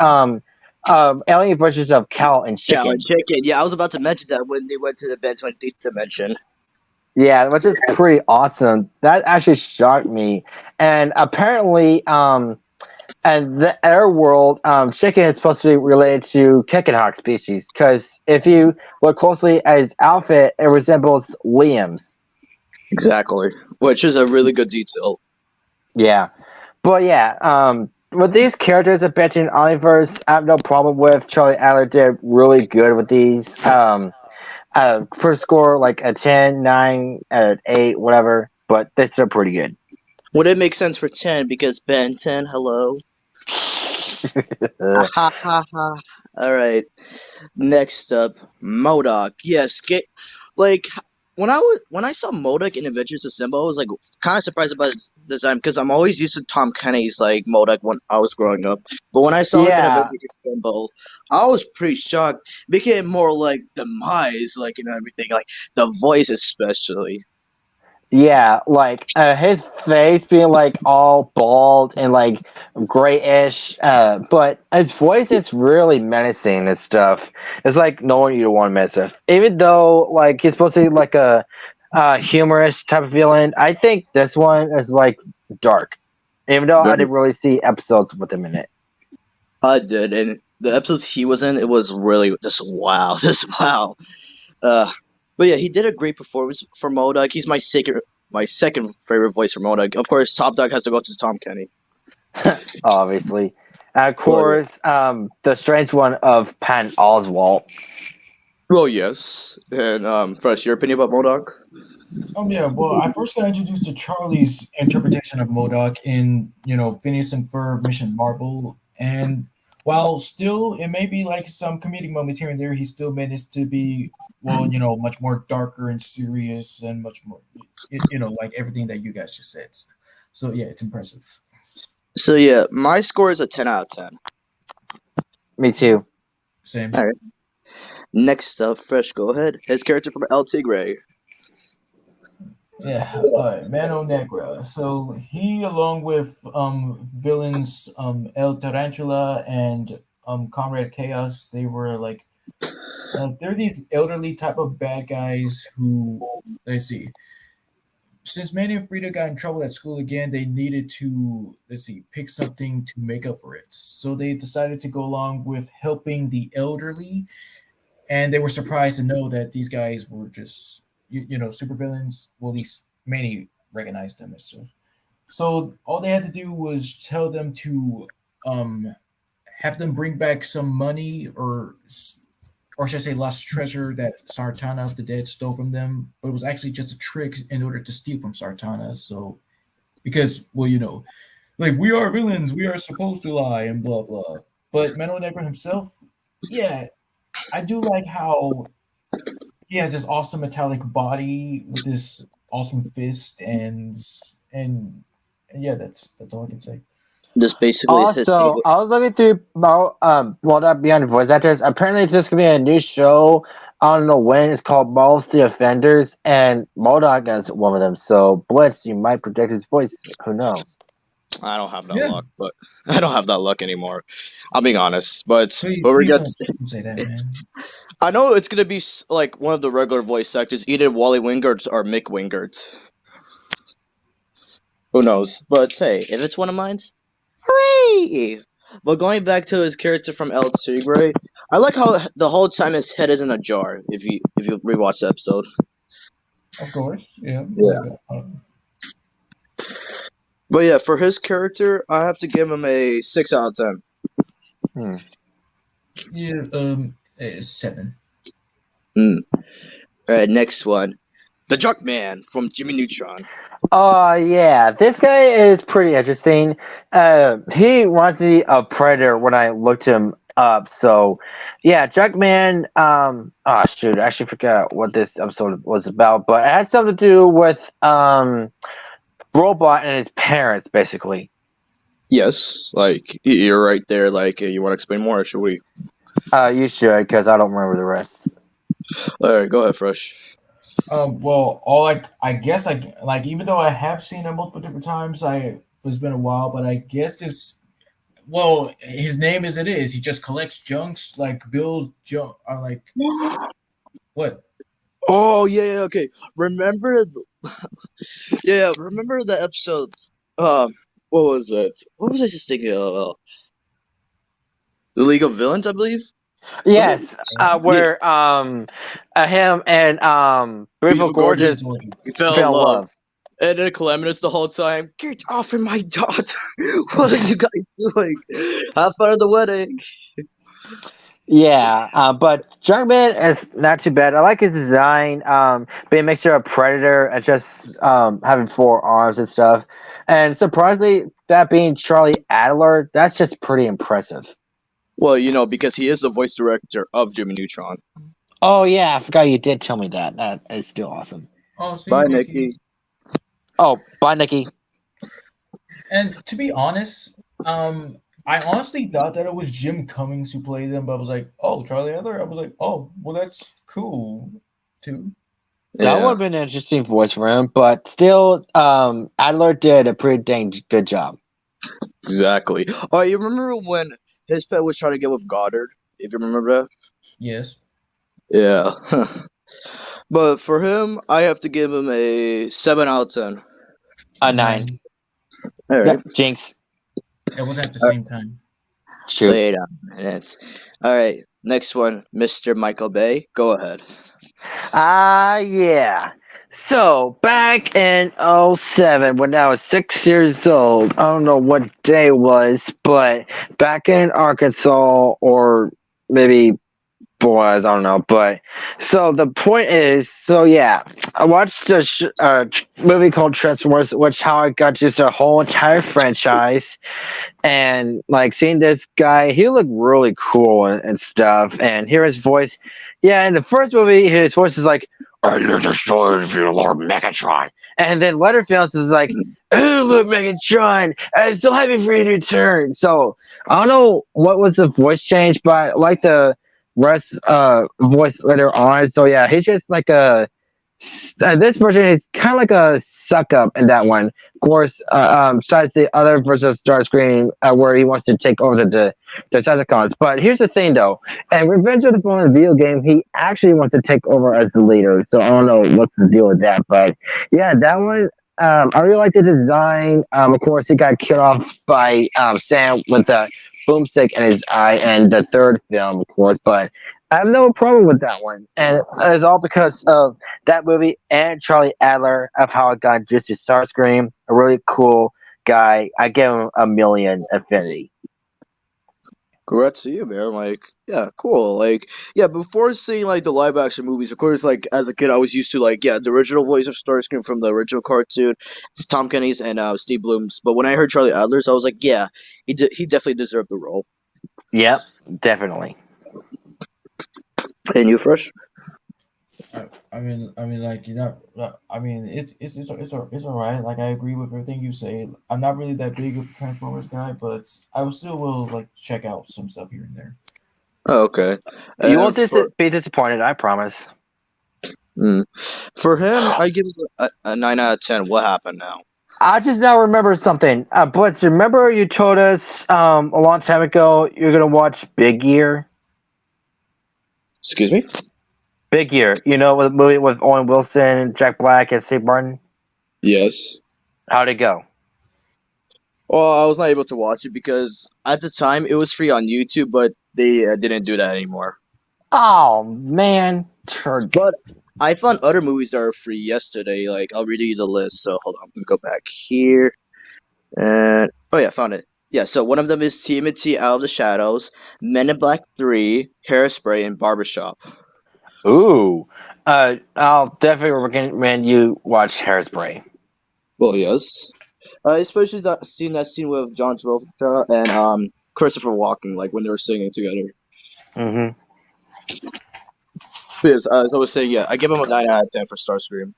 alien versions of Cow and cow and Chicken. chicken. Yeah, I was about to mention that when they went to the Ben 20 dimension. Yeah, which is pretty awesome. That actually shocked me. And apparently, and the air world, chicken is supposed to be related to Kickenhawk species. Because if you look closely at his outfit, it resembles Liam's. Exactly, which is a really good detail. Yeah, but yeah, with these characters of Betty and Oliver's, I have no problem with. Charlie Adler did really good with these. First score like a 10, 9, 8, whatever, but they're still pretty good. Would it make sense for 10 because Ben 10, hello? Ha ha ha. All right. Next up, Modoc. Yes, get like when I saw Modoc in Adventures Assemble, I was like kind of surprised about his design because I'm always used to Tom Kenny's like Modoc when I was growing up. But when I saw him in Yeah, Adventures Assemble, I was pretty shocked. It became more like Demise, like and everything, like the voice especially. yeah, like his face being like all bald and like grayish, but his voice is really menacing and stuff. It's like no one you want to mess with. Even though like he's supposed to be like a humorous type of villain, I think this one is like dark. Even though I Very- didn't really see episodes with him in it. I did, and the episodes he was in, it was really just wow, just wow. Uh, but yeah, he did a great performance for Modoc. He's my second favorite voice for Modoc. Of course, Top Dog has to go to Tom Kenny. Obviously. And of Well, yeah. course, the strange one of Patton Oswalt. Well, yes. And Fresh, your opinion about Modoc? Yeah, well, I first got introduced to Charlie's interpretation of MODOK in, Phineas and Ferb Mission Marvel, and while still it may be like some comedic moments here and there, he still managed to be, well, much more darker and serious and much more, like everything that you guys just said. So yeah, it's impressive. So yeah, my score is a 10 out of 10. Me too. Same. All right. Next up, Fresh, go ahead. His character from El Tigre. Yeah, Mano Negra. So he, along with villains El Tarantula and Comrade Chaos, they were like they're these elderly type of bad guys who, let's see, since Manny and Frida got in trouble at school again, they needed to, let's see, pick something to make up for it. So they decided to go along with helping the elderly, and they were surprised to know that these guys were just supervillains. Well, at least Manny recognized them as stuff. So all they had to do was tell them to um have them bring back some money, or should I say lost treasure that Sartanas the Dead stole from them, but it was actually just a trick in order to steal from Sartanas. So because, well, like, we are villains, we are supposed to lie and blah blah. But Mano Negra himself, yeah, I do like how he has this awesome metallic body with this awesome fist, and yeah, that's all I can say. Just basically his Also, I was looking through about well, that beyond voice actors. Apparently, there's gonna be a new show I don't know when. It's called Balls the Offenders, and Modoc is one of them. So Blitz, you might predict his voice. Who knows? I don't have that Yeah. luck, but I don't have that luck anymore. I'm being honest, but Please, whoever please gets, don't say that, man. I know it's gonna be like one of the regular voice actors, either Wally Wingert or Mick Wingert. Who knows? But hey, if it's one of mine, hooray! But going back to his character from El Tigre, I like how the whole time his head is in a jar. If you rewatch the episode, Of course, yeah. yeah. Like, But yeah, for his character, I have to give him a 6 out of 10. Hmm. yeah. Seven. Mm. All right, next one, the Junk Man from Jimmy Neutron. Yeah, this guy is pretty interesting. He reminds me of Predator when I looked him up. So, yeah, Junkman. Oh shoot, I actually forgot what this episode was about, but it had something to do with Robot and his parents, basically. Yes, like you're right there. Like, you want to explain more, or should we? You should, because I don't remember the rest. All right, go ahead, Fresh. Well, all I guess I like even though I have seen him multiple different times, it's been a while, but I guess it's well, his name as it is. He just collects junks, like builds junk. Like what? Oh yeah, okay. Remember, yeah, remember the episode? What was it? What was I just thinking of? The League of Villains, I believe. Was it? Yes, Yeah, where him and Beautiful Beautiful Gorgeous Gorgeous. Gorgeous. We fell in fell in love, love. and then Calamitous the whole time. Get off of my daughter! What are you guys doing? Have fun at the wedding. Yeah, but Junkman is not too bad. I like his design, being a mixture of Predator and just having 4 arms and stuff. And surprisingly, that being Charlie Adler, that's just pretty impressive. Well, because he is the voice director of Jimmy Neutron. Oh yeah, I forgot you did tell me that. That is still awesome. Oh, see, Bye, Nikki. Nikki. Oh, bye, Nikki. And to be honest, I honestly thought that it was Jim Cummings who played them, but I was like, oh, Charlie Adler. I was like, oh, well, that's cool too. That would Yeah, have been an interesting voice for him, but still, Adler did a pretty dang good job. exactly. Oh, you remember when his pet was trying to get with Goddard? If you remember that. Yes. Yeah. But for him, I have to give him a 7 out of 10. A nine. Nine. All right. Yep, Jinx. It was at the same time. Shoot. Wait a minute. All right. Next one, Mr. Michael Bay. Go ahead. Yeah. So back in '07, when I was 6 years old, I don't know what day it was, but back in Arkansas, or maybe boys, I don't know. But so the point is, so yeah, I watched a movie called Transformers, which how I got just a whole entire franchise, and like seeing this guy, he looked really cool and stuff, and hear his voice. Yeah, in the first movie, his voice is like, "Are you destroyed if you Lord Megatron?" And then later films is like, "Oh, look, Megatron, I'm so happy for you to return." So I don't know what was the voice change, but I like the rest voice later on. So yeah, he's just like a this version is kind of like a suck up in that one. Of course, besides the other version of Starscream, where he wants to take over the Decepticons. But here's the thing, though: and Revenge of the Fallen video game, he actually wants to take over as the leader. So I don't know what's the deal with that. But yeah, that one. I really like the design. Of course, he got killed off by Sam with the boomstick in his eye, and the third film, of course. But I have no problem with that one, and it's all because of that movie and Charlie Adler of how it got introduced to Starscream. A really cool guy. I give him a million affinity. Congrats to you, man. Like, yeah, cool. Like, yeah, before seeing like the live action movies, of course, like as a kid, I was used to like, yeah, the original voice of Starscream from the original cartoon, it's Tom Kenny's and Steve Bloom's. But when I heard Charlie Adler's, I was like, yeah, he definitely deserved the role. Yep, definitely. And you, Fresh? Like you know, I mean, it's all right. Like I agree with everything you say. I'm not really that big of a Transformers guy, but I will still will like check out some stuff here and there. Oh, okay. You And won't be disappointed, I promise. mm, for him, I give it a 9 out of 10. What happened now? I just now remember something. Blitz, remember you told us a long time ago you're gonna watch Big Year? Excuse me? Big Year, you know, with the movie with Owen Wilson, Jack Black, and Steve Martin. Yes. How'd it go? Well, I was not able to watch it because at the time it was free on YouTube, but they didn't do that anymore. Oh man, turd. But I found other movies that are free yesterday. Like, I'll read you the list. So hold on, let me go back here. And oh yeah, found it. Yeah, so one of them is TMNT Out of the Shadows, Men in Black 3, Hairspray, and Barbershop. Ooh, I'll definitely recommend you watch Hairspray. Well, yes. Especially that scene with John Travolta and Christopher Walken, like when they were singing together. Mm-hmm. But yes, as I was saying, yeah, I give him a 9 out of 10 for Starscream.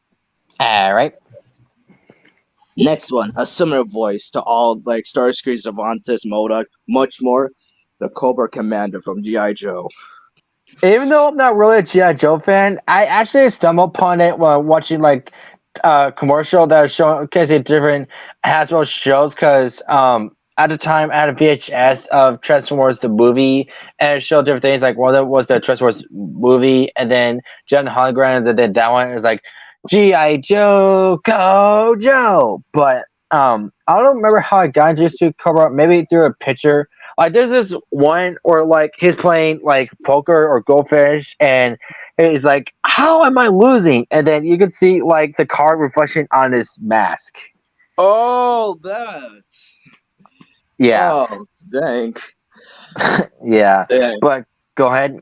All right. Next one, a similar voice to all like Starscream, Cervantes, Modoc, much more. The Cobra Commander from G.I. Joe. Even though I'm not really a GI Joe fan, I actually stumbled upon it while watching like commercial that was showcasing different Hasbro shows because at the time I had a VHS of Transformers the movie and it showed different things like one of them was the Transformers movie and then John Holograms and then that one is like GI Joe Go Joe. But I don't remember how I got introduced to Cobra, maybe through a picture. Like there's this one or like he's playing like poker or goldfish and he's like, "How am I losing?" And then you can see like the card reflection on his mask. Oh, that. Yeah, Oh, dang. yeah. Dang. But go ahead.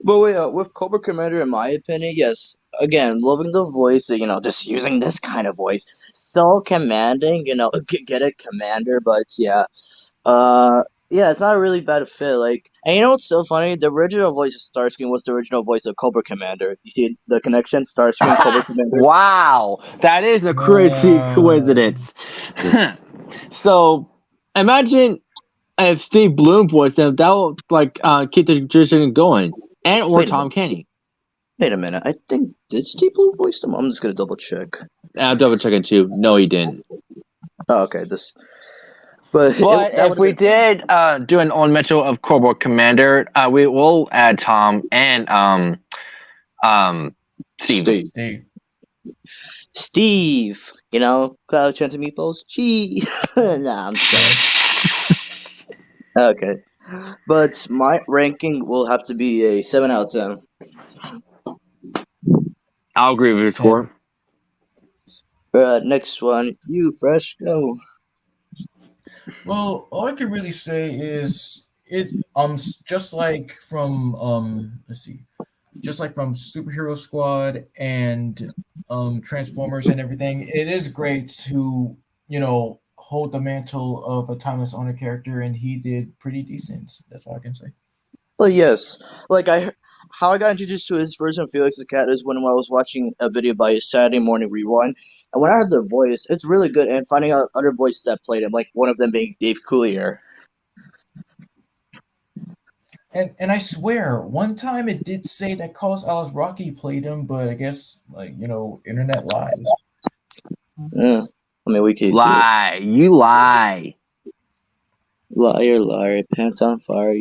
But wait, with Cobra Commander, in my opinion, yes. Again, loving the voice, just using this kind of voice. So commanding, get it, Commander, but yeah. Uh, yeah, it's not a really bad fit. Like, and you know what's so funny? The original voice of Starscream was the original voice of Cobra Commander. You see the connection? Starscream, Cobra Commander. Wow, that is a crazy Wow. coincidence. So imagine if Steve Bloom voiced him, that would like keep the tradition going, and or Wait a Tom minute. Kenny. Wait a minute. I think did Steve Blue voice them? I'm just gonna double check. I'm double checking too. No, he didn't. Oh, okay. But But that if would have we been funny. did do an on mental of Cobra Commander, we will add Tom and Steve. Steve. Steve. Steve. Cloud Chance Meatballs. Gee. Nah, I'm sorry. Okay. But my ranking will have to be a 7 out of 10. I'll agree with your 10. score. Next one, you fresh go. Well, all I can really say is just like from let's see, just like from Superhero Squad and Transformers and everything, it is great to hold the mantle of a timeless honor character, and he did pretty decent. That's all I can say. Well, yes. Like how I got introduced to his version of Felix the Cat is when I was watching a video by his Saturday Morning Rewind, and when I heard the voice, it's really good. And finding out other voices that played him, like one of them being Dave Coulier. And I swear, one time it did say that Carlos Alice Rocky played him, but I guess internet lies. Yeah. I mean, we could do it. Lie, you lie. Liar, liar, pants on fire.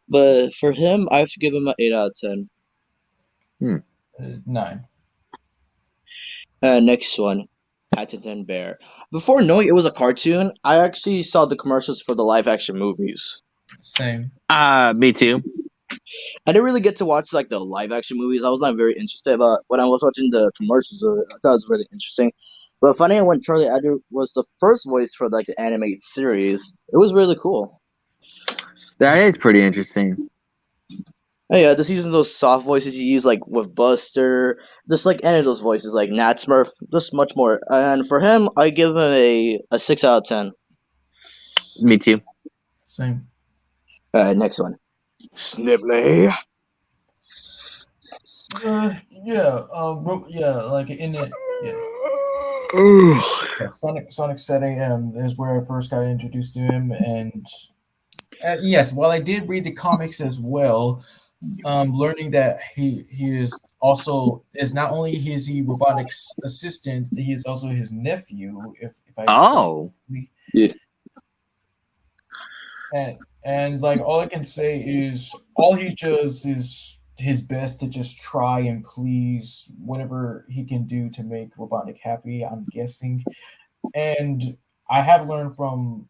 But for him, I have to give him an 8 out of 10. 9. Next one, Paddington Bear. Before knowing it was a cartoon, I actually saw the commercials for the live action movies. Same. Me too. I didn't really get to watch like the live action movies. I was not very interested, but when I was watching the commercials of it, I thought it was really interesting. But finding out when Charlie Adler was the first voice for like the animated series, it was really cool. That is pretty interesting. Oh, yeah, just using those soft voices you use like with Buster, just like any of those voices like Nat Smurf, just much more. And for him, I give him a 6 out of 10. Me too. Same. Next one, Snibbly. Yeah, like in it, yeah. Yeah, Sonic setting is where I first got introduced to him, and Yes, while I did read the comics as well, learning that he is also is not only is he robotics assistant, he is also his nephew, if I recall Oh, correctly. Yeah. And like all I can say is all he does is his best to just try and please whatever he can do to make Robotnik happy, I'm guessing. And I have learned from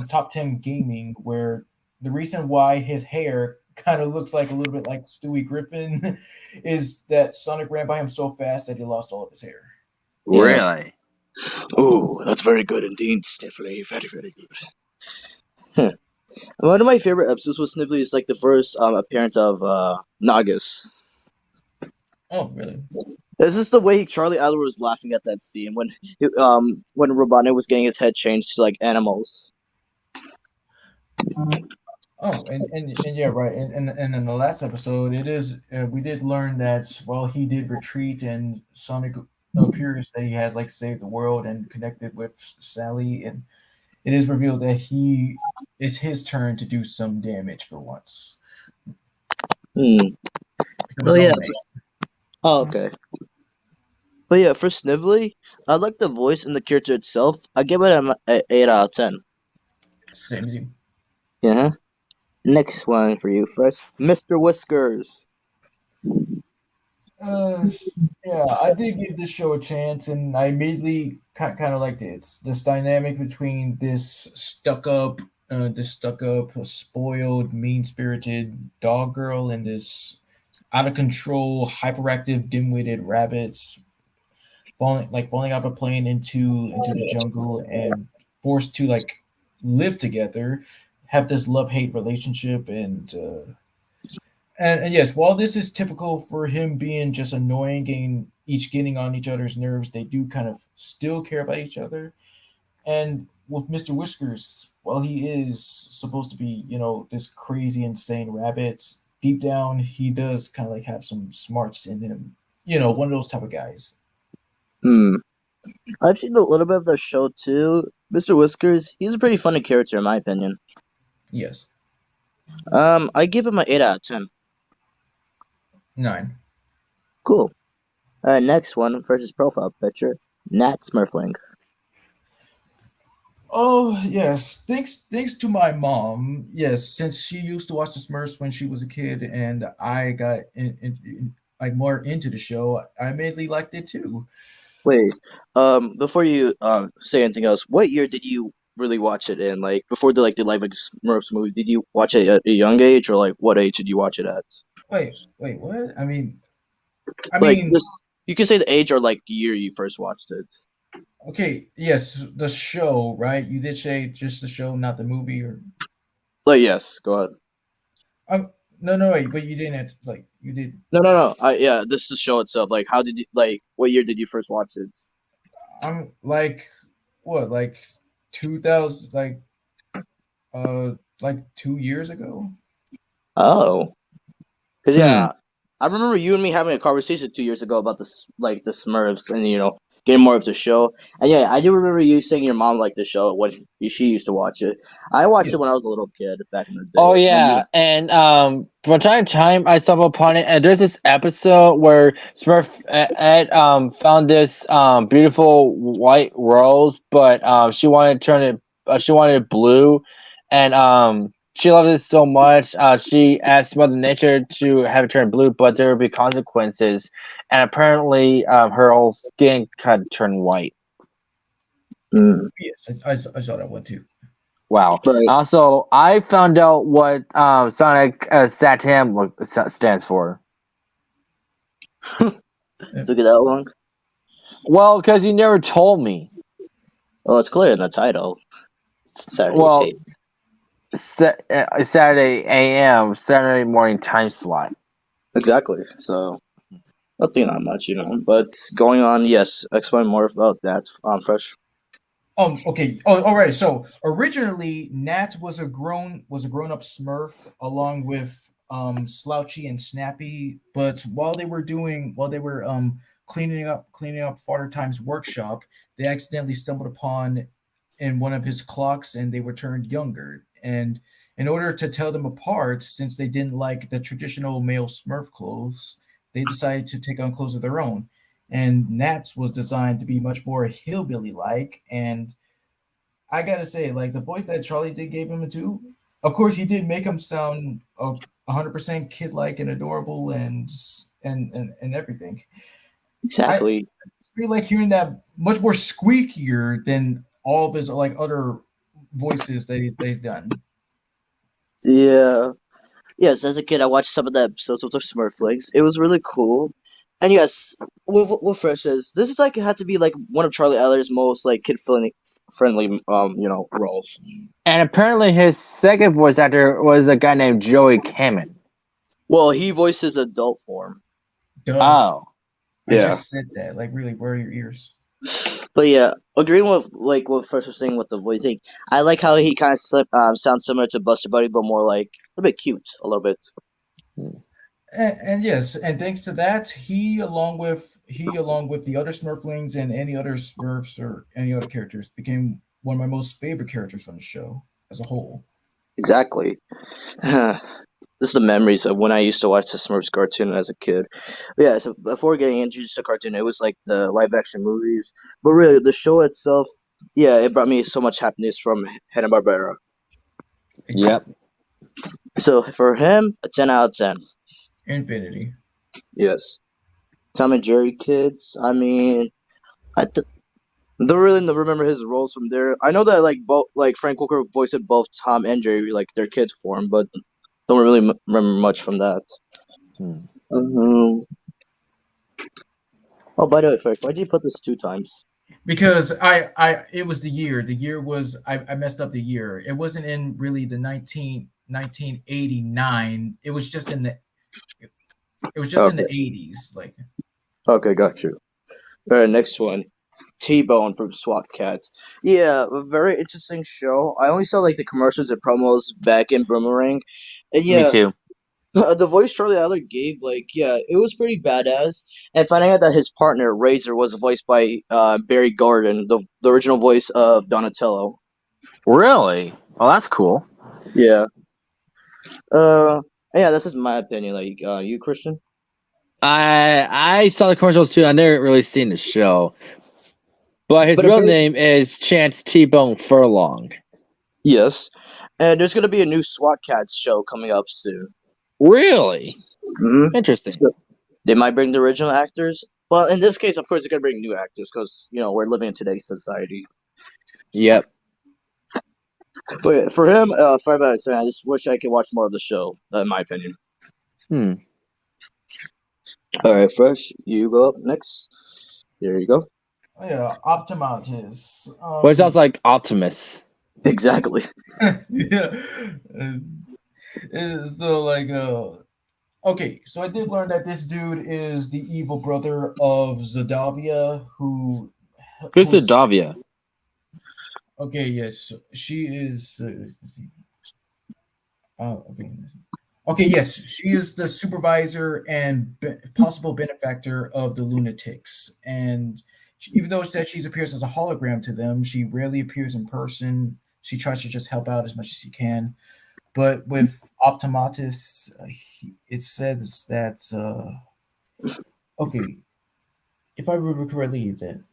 Top 10 Gaming where the reason why his hair kind of looks like a little bit like Stewie Griffin is that Sonic ran by him so fast that he lost all of his hair. Yeah. really? Oh, that's very good indeed, Sniffly. Very, very good. Huh. One of my favorite episodes with Sniffly is like the first appearance of Nagus. Oh, really? This is the way Charlie Adler was laughing at that scene when Robotnik was getting his head changed to like animals. Oh, and yeah, right. And in the last episode, it is we did learn that while he did retreat and Sonic appears that he has like saved the world and connected with Sally, and it is revealed that he it's his turn to do some damage for once. Hmm. Become Oh his yeah. own man. Oh, okay. But yeah, for Snively, I like the voice and the character itself. I give it a 8 out of 10. Same as you. Yeah. Next one for you first, Mr. Whiskers. Uh, yeah, I did give this show a chance, and I immediately kind of liked it. It's this dynamic between this stuck up, spoiled, mean spirited dog girl, and this out of control, hyperactive, dim witted rabbits falling off a plane into the jungle and forced to like live together, have this love hate relationship, and yes, while this is typical for him being just annoying and each getting on each other's nerves, they do kind of still care about each other. And with Mr. Whiskers, while he is supposed to be, this crazy, insane rabbit, deep down he does kind of like have some smarts in him. One of those type of guys. Hmm. I've seen a little bit of the show too. Mr. Whiskers, he's a pretty funny character in my opinion. Yes. I give him an 8 out of 10. 9. Cool. Next one versus profile picture, Nat Smurfling. Oh yes, thanks to my mom. Yes, since she used to watch the Smurfs when she was a kid, and I got like more into the show, I immediately liked it too. Wait, before you say anything else, what year did you really watch it in? Like before the live Smurfs movie, did you watch it at a young age or like what age did you watch it at? Wait, what? I Like mean, this, you can say the age or like year you first watched it. okay, yes, the show, right? You did say just the show, not the movie, or Like yes, go ahead. um, no, wait, but you didn't like you did. No. Yeah, this is the show itself. Like, how did you like? What year did you first watch it? I'm like what, like 2000, like 2 years ago. Oh, cause Hmm. yeah, I remember you and me having a conversation 2 years ago about this, like the Smurfs, and getting more of the show. And yeah, I do remember you saying your mom liked the show when she used to watch it. I watched Yeah. it when I was a little kid back in the Oh day. And yeah, and from time to time I stumble upon it, and there's this episode where Smurf Ed found this beautiful white rose, but she wanted to turn it, she wanted it blue, and she loved it so much. She asked Mother Nature to have it turn blue, but there would be consequences, and apparently her whole skin kind of turned white. mm, Yes, I saw that one too. Wow. but Also, I found out what Sonic Satam stands for. Yeah. took it that long. Well, because you never told me. Well, it's clear in the title. Saturday Well, Eight. Saturday AM, Saturday morning time slot. Exactly. So nothing that much, But going on, yes, explain more about that. Fresh. Okay. Oh, all right. So originally, Nat was a grown up Smurf along with Slouchy and Snappy. But while they were cleaning up Father Time's workshop, they accidentally stumbled upon in one of his clocks, and they were turned younger. And In order to tell them apart, since they didn't like the traditional male Smurf clothes, they decided to take on clothes of their own. And Nat's was designed to be much more hillbilly like. And I gotta say, like the voice that Charlie did gave him too. Of course, he did make him sound 100% kid like and adorable and everything. I Exactly. feel like hearing that much more squeakier than all of his like other voices that he's done. Yeah. Yes, as a kid, I watched some of the episodes with the Smurflings. It was really cool. And yes, with Fresh is this is like it had to be like one of Charlie Adler's most like kid friendly roles. And apparently, his second voice actor was a guy named Joey Kamen. Well, he voices adult form. Duh. Oh, I Yeah. just said that. Like, really, where are your ears? But yeah, agreeing with like what Fresh was saying with the voicing, I like how he kind of sounds similar to Buster Buddy, but more like a little bit cute, a little bit. And yes, and thanks to that, he along with the other Smurflings and any other Smurfs or any other characters became one of my most favorite characters from the show as a whole. Exactly. This is the memories of when I used to watch the Smurfs cartoon as a kid. But yeah, so before getting introduced to cartoon, it was like the live action movies. But really, the show itself, yeah, it brought me so much happiness from Hanna-Barbera. yep. Exactly. So for him, a 10 out of 10. Infinity. Yes. Tom and Jerry kids, I mean, I don't really remember his roles from there. I know that like both, like Frank Welker voiced both Tom and Jerry, like their kids form, but don't really remember much from that. Hmm. Um, oh, by the way, Frank, why did you put this two times? Because it was the year. The year was I messed up the year. It wasn't in really the 1989. It was just in Okay, the 80s. Like okay, got you. All right, next one. T-Bone from SWAT Cats. Yeah, a very interesting show. I only saw like the commercials and promos back in Boomerang, and Me yeah, too. the voice Charlie Adler gave, like, yeah, it was pretty badass. And finding out that his partner Razor was voiced by Barry Gordon, the original voice of Donatello. Really? Oh, that's cool. Yeah. Uh, yeah, this is my opinion. Like, you Christian? I saw the commercials too. I never really seen the show, but his But real name is Chance T Bone Furlong. yes, and there's gonna be a new SWAT Cats show coming up soon. Really hmm interesting. So they might bring the original actors. Well, in this case, of course, they're gonna bring new actors because we're living in today's society. Yep. But yeah, for him, 5 out of 10. I just wish I could watch more of the show. In my opinion. Hmm. All right, Fresh, you go up next. Here you go. oh yeah, Optimatus. Well, it sounds like Optimus. Exactly. Yeah. So like okay, so I did learn that this dude is the evil brother of Zadavia, Who's the who's Davia? okay. Yes, she is. Okay. Okay. Yes, she is the supervisor and possible benefactor of the lunatics. And even though that she appears as a hologram to them, she rarely appears in person. She tries to just help out as much as she can. But with Optimatus, it says that okay, if I remember correctly, that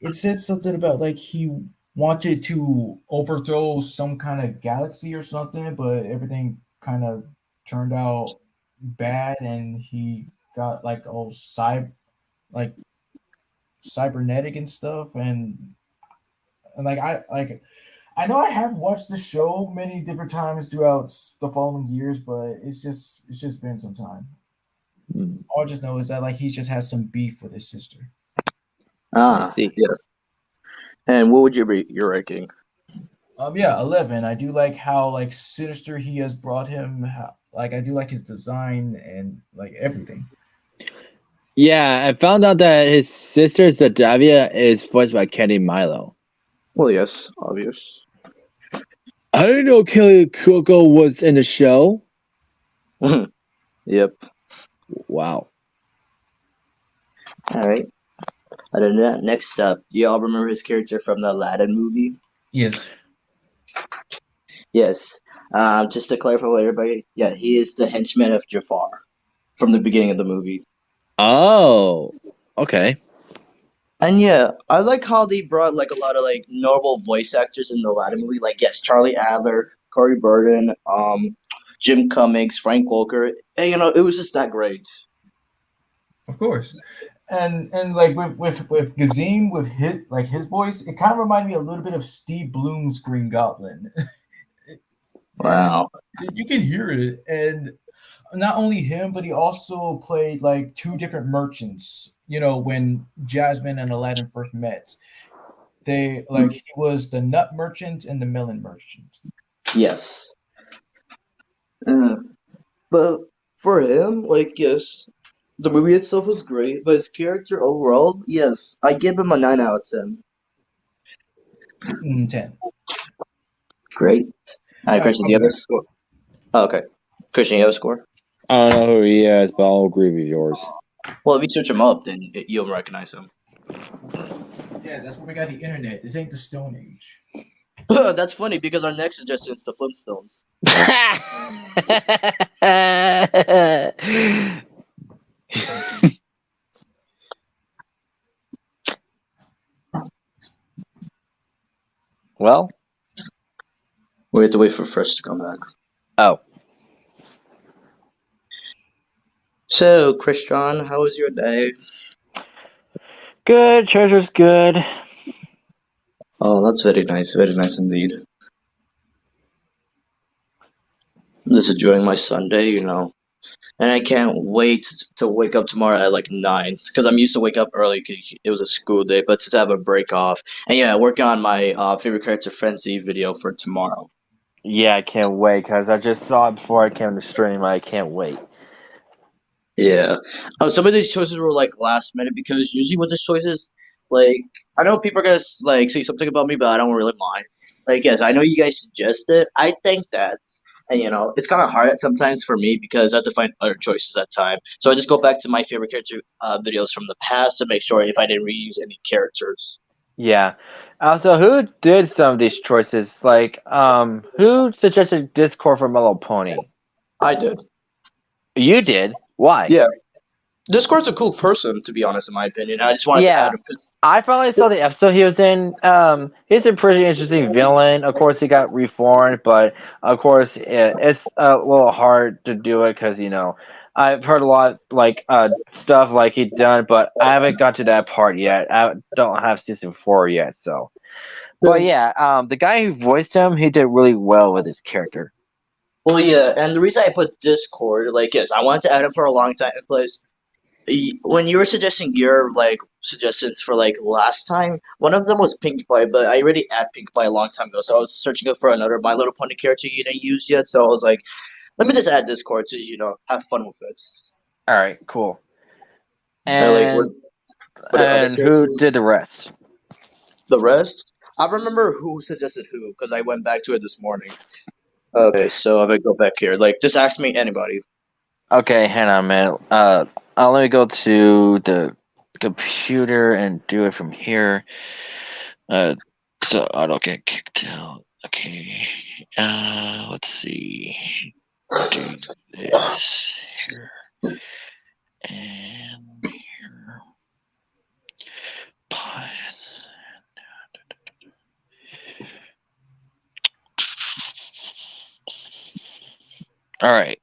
it says something about like he wanted to overthrow some kind of galaxy or something, but everything kind of turned out bad, and he got like all like cybernetic and stuff, and I know I have watched the show many different times throughout the following years, but it's just been some time. Hmm. All I just know is that like he just has some beef with his sister. I Ah, see. yes. And what would you be your ranking? Yeah, 11. I do like how like sinister he has brought him. Like I do like his design and like everything. Yeah, I found out that his sister Zadavia is voiced by Kenny Milo. Well, yes, obvious. I didn't know Kelly Coco was in the show. Yep. Wow. All right. Other than that, next up, do y'all remember his character from the Aladdin movie? Yes. Yes. Just to clarify with everybody, yeah, he is the henchman of Jafar from the beginning of the movie. Oh, okay. And yeah, I like how they brought like a lot of like notable voice actors in the latter movie. Like yes, Charlie Adler, Corey Burton, Jim Cummings, Frank Welker. And it was just that great. Of course. And like with Gazim with his voice, it kind of reminded me a little bit of Steve Bloom's Green Goblin. And Wow. you can hear it. And not only him, but he also played like two different merchants. When Jasmine and Aladdin first met, he was the nut merchant and the melon merchant. Yes. Uh, but for him, like yes, the movie itself was great, but his character overall, yes, I give him a 9 out of 10. 10. Great. All right, Christian, do you have a welcome back. score? Oh, okay. Christian, you have a score? I don't know who he is, but I'll agree with yours. Well, if you search him up, then you'll recognize him. Yeah, that's where we got the internet. This ain't the Stone Age. That's funny because our next suggestion is the Flintstones. Well, We have to wait for Fresh to come back. oh, So, Christian, how was your day? good. Treasure's good. Oh, that's very nice indeed. I'm just enjoying my Sunday. And I can't wait to wake up tomorrow at like 9 because I'm used to wake up early because it was a school day, but since I have a break off, and yeah, working on my favorite character Frenzy video for tomorrow. Yeah, I can't wait because I just saw it before I came to stream. I can't wait. Yeah. Some of these choices were like last minute because usually with these choices, like I know people are gonna like say something about me, but I don't really mind. Like yes, I know you guys suggested. I think that, and it's kind of hard sometimes for me because I have to find other choices at time. So I just go back to my favorite character videos from the past to make sure if I didn't reuse any characters. Yeah. Also, who did some of these choices? Like, who suggested Discord for Mellow Pony? I did. You did. Why? Yeah. Discord's a cool person, to be honest, in my opinion. I just wanted to add Yeah, him 'cause- I finally saw the episode he was in. He's a pretty interesting villain. Of course, he got reformed, but of course, it's a little hard to do it because I've heard a lot like stuff like he done, but I haven't got to that part yet. I don't have season 4 yet, so. But yeah, the guy who voiced him, he did really well with his character. Well, yeah, and the reason I put Discord, like, yes, I wanted to add him for a long time because when you were suggesting your like suggestions for like last time, one of them was Pink Pie, but I already had Pink Pie a long time ago, so I was searching for another My Little Pony character you didn't use yet. So I was like, let me just add Discord to have fun with it. All right, cool. Like, And what are other and who characters? did the rest? The rest, I remember who suggested who because I went back to it this morning. Okay, so I'm gonna go back here. Like, just ask me anybody. Okay, hang on a minute. Let me go to the computer and do it from here. So I don't get kicked out. Okay. Let's see. Do this here and here. Pause. All right.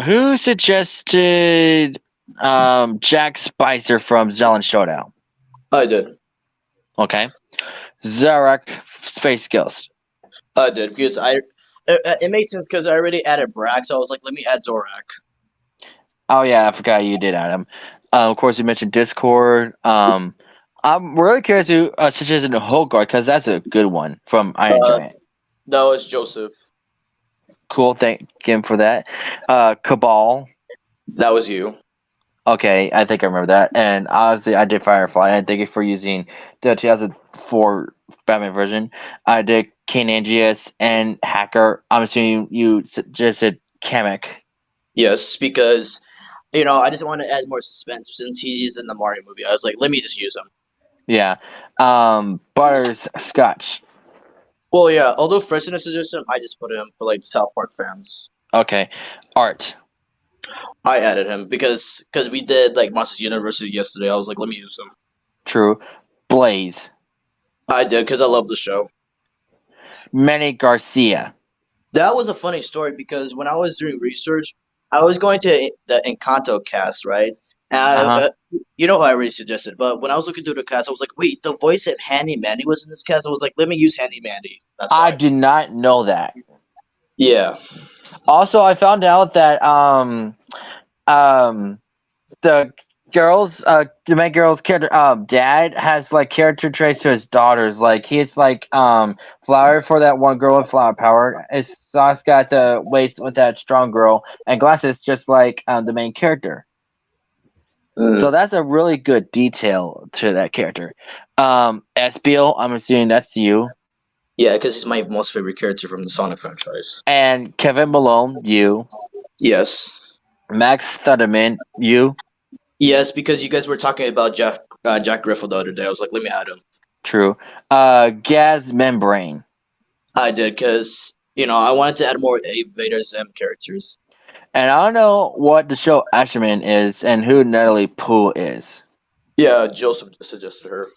Who suggested Jack Spicer from Zellan Showdown? I did. Okay. Zarek Space Ghost. I did because it made sense because I already added Brack, so I was like, let me add Zorak. Oh yeah, I forgot you did Adam. Of course, you mentioned Discord. I'm really curious who suggested Hogard because that's a good one from Iron Uh, Giant. that was Joseph. Cool, thank him for that. Cabal. That was you. Okay, I think I remember that. And obviously, I did Firefly. And thank you for using the 2004 Batman version. I did King Angius and Hacker. I'm assuming you suggested Kamek. Yes, because I just want to add more suspense since he's in the Mario movie. I was like, let me just use him. Yeah. Butterscotch. Well, yeah. Although first in a suggestion, I just put him for like South Park fans. Okay. Art. I added him because we did like Monsters University yesterday. I was like, let me use him. True. Blaze. I did because I love the show. Manny Garcia. That was a funny story because when I was doing research, I was going to the Encanto cast, right? And Uh huh. you know who I already suggested, but when I was looking through the cast, I was like, wait, the voice of Handy Mandy was in this cast. I was like, let me use Handy Mandy. That's I why. did not know that. Yeah. Also, I found out that um the the main girl's character dad has like character traits to his daughters. Like he's like Flower for that one girl with flower power. His Sauce got the weights with that strong girl, and Glasses just like the main character. So Mm. that's a really good detail to that character. Espiel, I'm assuming that's you. Yeah, because he's my most favorite character from the Sonic franchise. And Kevin Malone, you. Yes. Max Thudderman, you. Yes, because you guys were talking about Jack Griffin the other day. I was like, let me add him. True. Gaz Membrane. I did because I wanted to add more Vader Zim characters. And I don't know what the show Asherman is and who Natalie Poole is. Yeah, Joseph suggested her.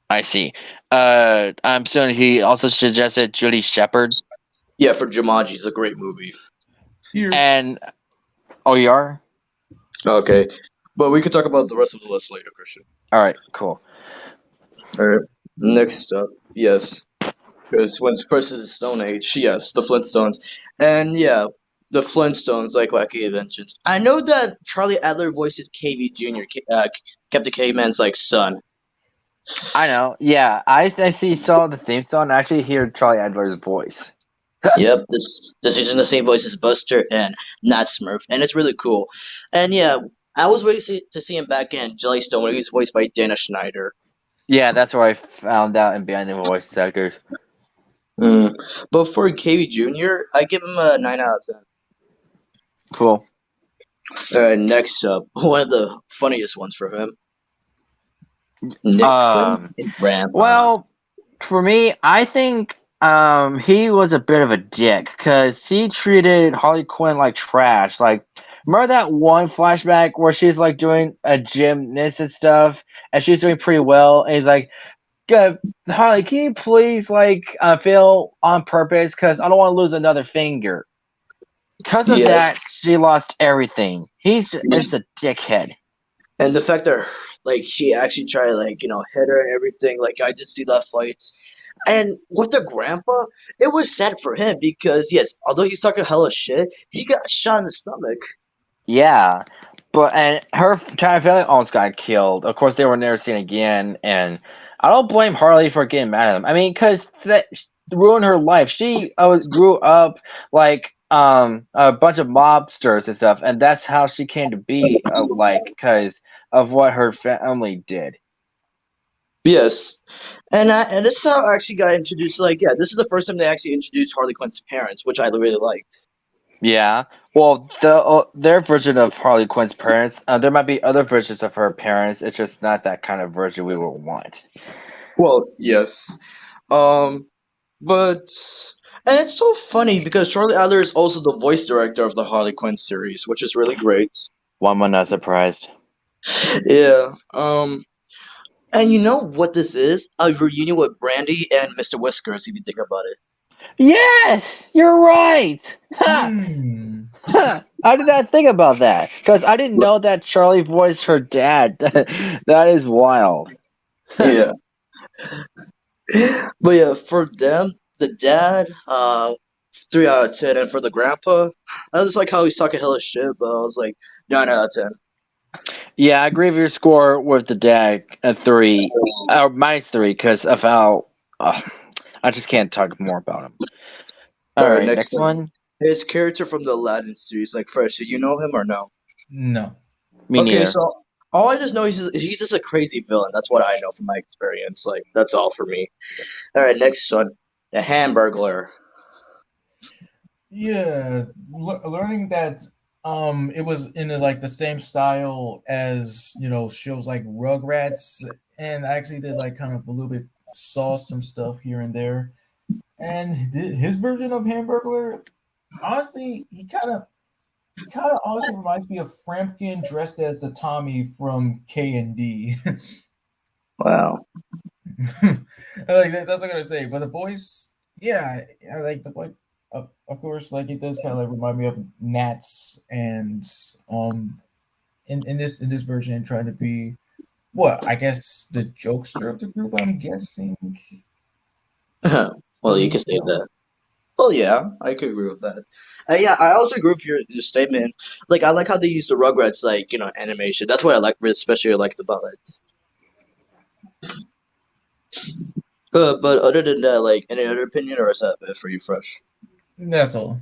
I see. I'm assuming he also suggested Judy Shepard. Yeah, for Jumanji, it's a great movie. Here. And oh, you are? Okay, but we could talk about the rest of the list later, Christian. All right, cool. All right, next up, yes, because when first is the Stone Age, yes, the Flintstones, and yeah, the Flintstones like wacky inventions. I know that Charlie Adler voiced KV Jr., Captain Caveman's like son. I know. Yeah, I see saw the theme song. I actually hear Charlie Adler's voice. Yep, this using the same voice as Buster and not Smurf, and it's really cool. And yeah, I was waiting to see him back in Jellystone when he was voiced by Dana Schneider. Yeah, that's where I found out in behind the voice actors. Mm. But for KV Jr., I give him a 9 out of 10. Cool. Next up, one of the funniest ones for him, Nick Quinn Um. and Grandpa. Well, for me, I think he was a bit of a dick because he treated Harley Quinn like trash. Like, remember that one flashback where she's like doing a gymnast and stuff, and she's doing pretty well, and he's like, Harley, can you please like fail on purpose because I don't want to lose another finger. Because of Yes, that, she lost everything. He's just a dickhead. and the fact that like she actually tried to like hit her and everything. Like I did see that fight. And with the grandpa, it was sad for him because yes, although he's talking hella shit, he got shot in the stomach. Yeah, but and her entire family almost got killed. Of course, they were never seen again, and I don't blame Harley for getting mad at him. I mean, because that ruined her life. She grew up like a bunch of mobsters and stuff, and that's how she came to be like because of what her family did. Yes, and this is how I actually got introduced. Like, yeah, this is the first time they actually introduced Harley Quinn's parents, which I really liked. Yeah. Well, their version of Harley Quinn's parents, there might be other versions of her parents. It's just not that kind of version we would want. Well, yes, um, but and it's so funny because Charlie Adler is also the voice director of the Harley Quinn series, which is really great. Why am I not surprised? Yeah, and you know what this is? A reunion with Brandy and Mr. Whiskers, if you think about it. Yes, you're right. Ha! Hmm. Ha! I did not think about that because I didn't know that Charlie voiced her dad. That is wild. Yeah, but yeah, for them, the dad, 3 out of 10, and for the grandpa, I just like how he's talking hella shit, but I was like 9 out of 10. Yeah, I agree with your score with the dad at three, or -3, because of how I just can't talk more about him. All All right, right, next next up, one. his character from the Aladdin series. Like, first, do you know him or no? No. Me Okay, neither. so all I just know he's just a crazy villain. That's what I know from my experience. Like, that's all for me. All right, next one, the Hamburglar. Yeah, learning that it was in like the same style as shows like Rugrats, and I actually did like kind of a little bit saw some stuff here and there. And his version of Hamburglar, honestly, he kind of honestly reminds me of Frampkin dressed as the Tommy from K and D. Wow. Like that's what I'm gonna say. But the voice, yeah, I like the voice. Of course, like it does kind of like remind me of Nats, and in this version, trying to be what I guess the jokester of the group. I'm guessing. Well, you can say that. Well, yeah, I could agree with that. Yeah, I also agree with your statement. Like, I like how they use the Rugrats, like, animation. That's what I like, especially I like about it. But other than that, like, any other opinion, or is that it for you, Fresh? That's all.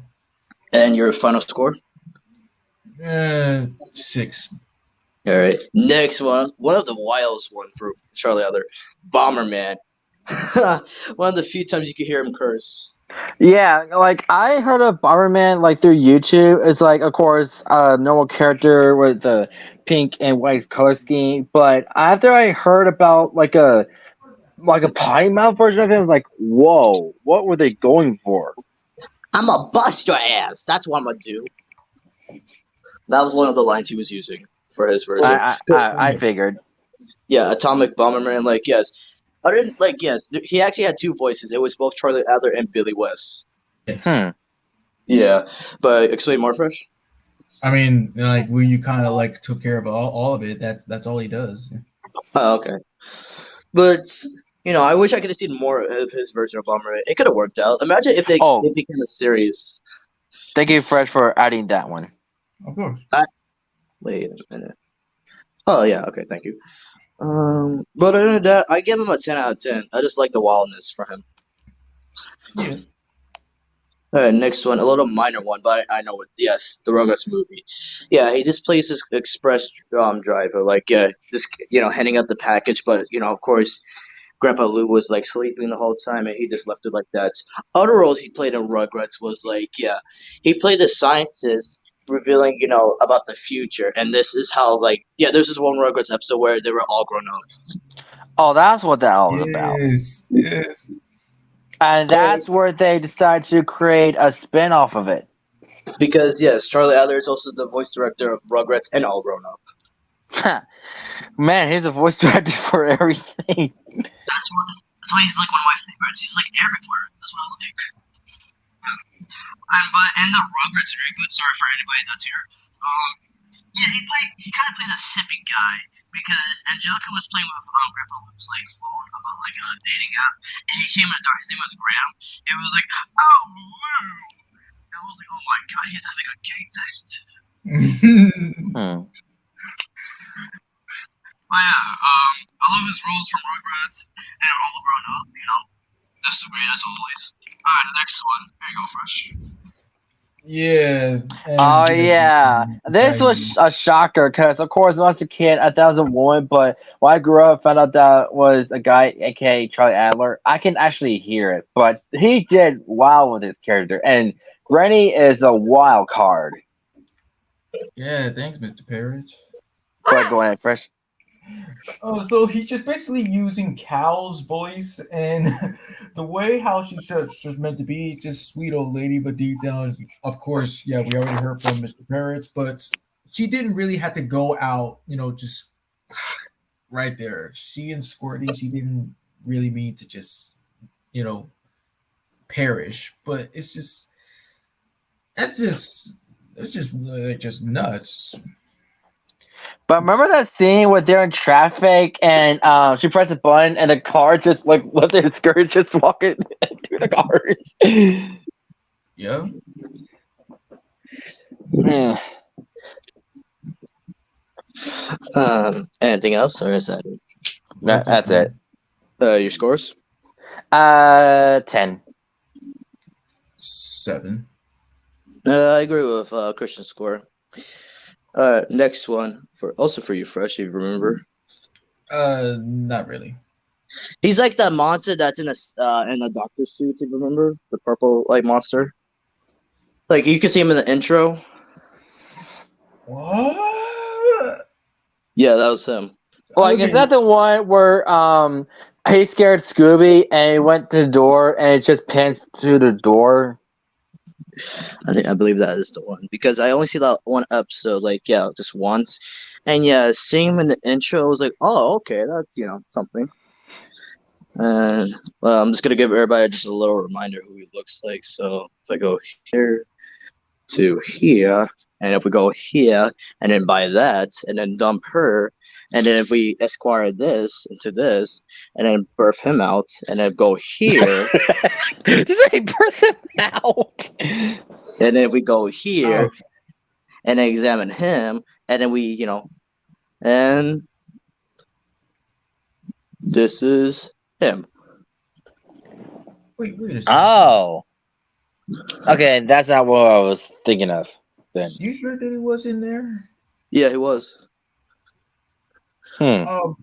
And your final score? 6. All right. Next one of the wildest one for Charlie Adler, Bomberman. One of the few times you can hear him curse. Yeah, like I heard of Bomberman like through YouTube. It's like, of course, a normal character with the pink and white color scheme. But after I heard about like a potty mouth version of him, I was like, whoa, what were they going for? I'm gonna bust your ass. That's what I'm gonna do. That was one of the lines he was using for his version. I figured. Yeah, Atomic Bomberman. Like, yes, other than, like, yes, he actually had two voices. It was both Charlie Adler and Billy West. Yes. Yeah, but explain more, Fresh. I mean, like where you kind of like took care of all of it. That's all he does. Oh, okay. But I wish I could have seen more of his version of Bomberman. It could have worked out. Imagine if Oh, it became a series. thank you, Fresh, for adding that one. Of course. Wait a minute. Oh yeah, okay, thank you. But other than that, I give him a 10 out of 10. I just like the wildness for him. Yeah. All right, next one, a little minor one, but I know it. Yes, the Rugrats movie. Yeah, he just plays this express driver, like just handing out the package, but of course, Grandpa Lou was like sleeping the whole time, and he just left it like that. Other roles he played in Rugrats was like, yeah, he played a scientist revealing, about the future, and this is how like, yeah, there's this one Rugrats episode where they were all grown up. Oh, that's what that was about. Yes. Yes. And that's where they decided to create a spin off of it. Because yes, Charlie Adler is also the voice director of Rugrats and All Grown Up. Man, he's a voice director for everything. That's why he's like one of my favorites. He's like everywhere. That's what I like. And the Rugrats reboot. Sorry for anybody that's here. Yeah, he kind of played this hippie guy because Angelica was playing with Grandpa Luke's like phone about like a dating app, and he came in the dark. His name was Graham. It was like, oh, woo. I was like, oh my god, he's having a gay date. But yeah, I love his roles from Rugrats and All Grown Up. This is great as always. Alright, the next one. Here you go, Fresh. Yeah. Oh yeah, this was a shocker because, of course, when I was a kid, I thought it was a woman, but when I grew up, found out that was a guy, aka Charlie Adler. I can actually hear it, but he did wow with his character, and Granny is a wild card. Yeah, thanks, Mr. Parrish. But go ahead, Fresh. Oh, so he's just basically using Cal's voice, and the way how she's just meant to be, just sweet old lady, but deep down, of course, yeah, we already heard from Mr. Parrots, but she didn't really have to go out, just right there. She and Squirty, she didn't really mean to just, perish, but it's just nuts. But remember that scene where they're in traffic and she pressed a button and the car just like lifted its skirt, just walking through the cars. Yeah. Anything else, or is that it? That's it. Your scores? 10. 7. I agree with Christian's score. Next one for you, Fresh. If you remember, Not really. he's like that monster that's in a doctor's suit. If you remember the purple like monster, like you can see him in the intro. What? Yeah, that was him. Like, is that the one where he scared Scooby and he went to the door and it just pans to the door. I believe that is the one because I only see that one episode, like yeah, just once, and yeah, seeing him in the intro, I was like, oh, okay, that's something. And well, I'm just gonna give everybody just a little reminder who he looks like. So if I go here to here, and if we go here, and then buy that, and then dump her, and then if we esquire this into this, and then birth him out, and then go here, Just say birth him out. and then if we go here Oh, and then examine him, and then and this is him. wait a second. Oh. Okay, that's not what I was thinking of then. You sure that he was in there? Yeah, he was. Hmm. Oh,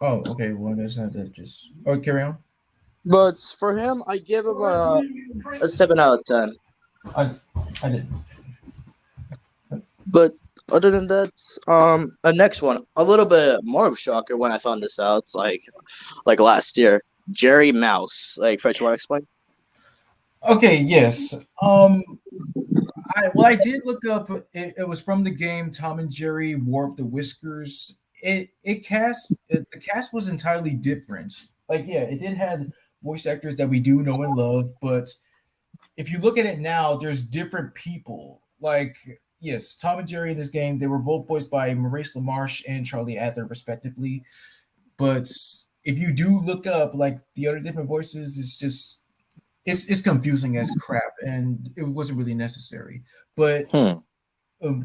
okay. Well, that's not that. Just carry on. But for him, I give him a 7 out of 10. I I didn't. But other than that, a next one, a little bit more of a shocker when I found this out. It's like last year, Jerry Mouse. Like, French, you want to explain? Okay. Yes. I did look up. It was from the game Tom and Jerry War of the Whiskers. The cast was entirely different. Like yeah, it did have voice actors that we do know and love, but if you look at it now, there's different people. Like yes, Tom and Jerry in this game, they were both voiced by Maurice LaMarche and Charlie Adler respectively. But if you do look up like the other different voices, it's confusing as crap, and it wasn't really necessary. But Hmm.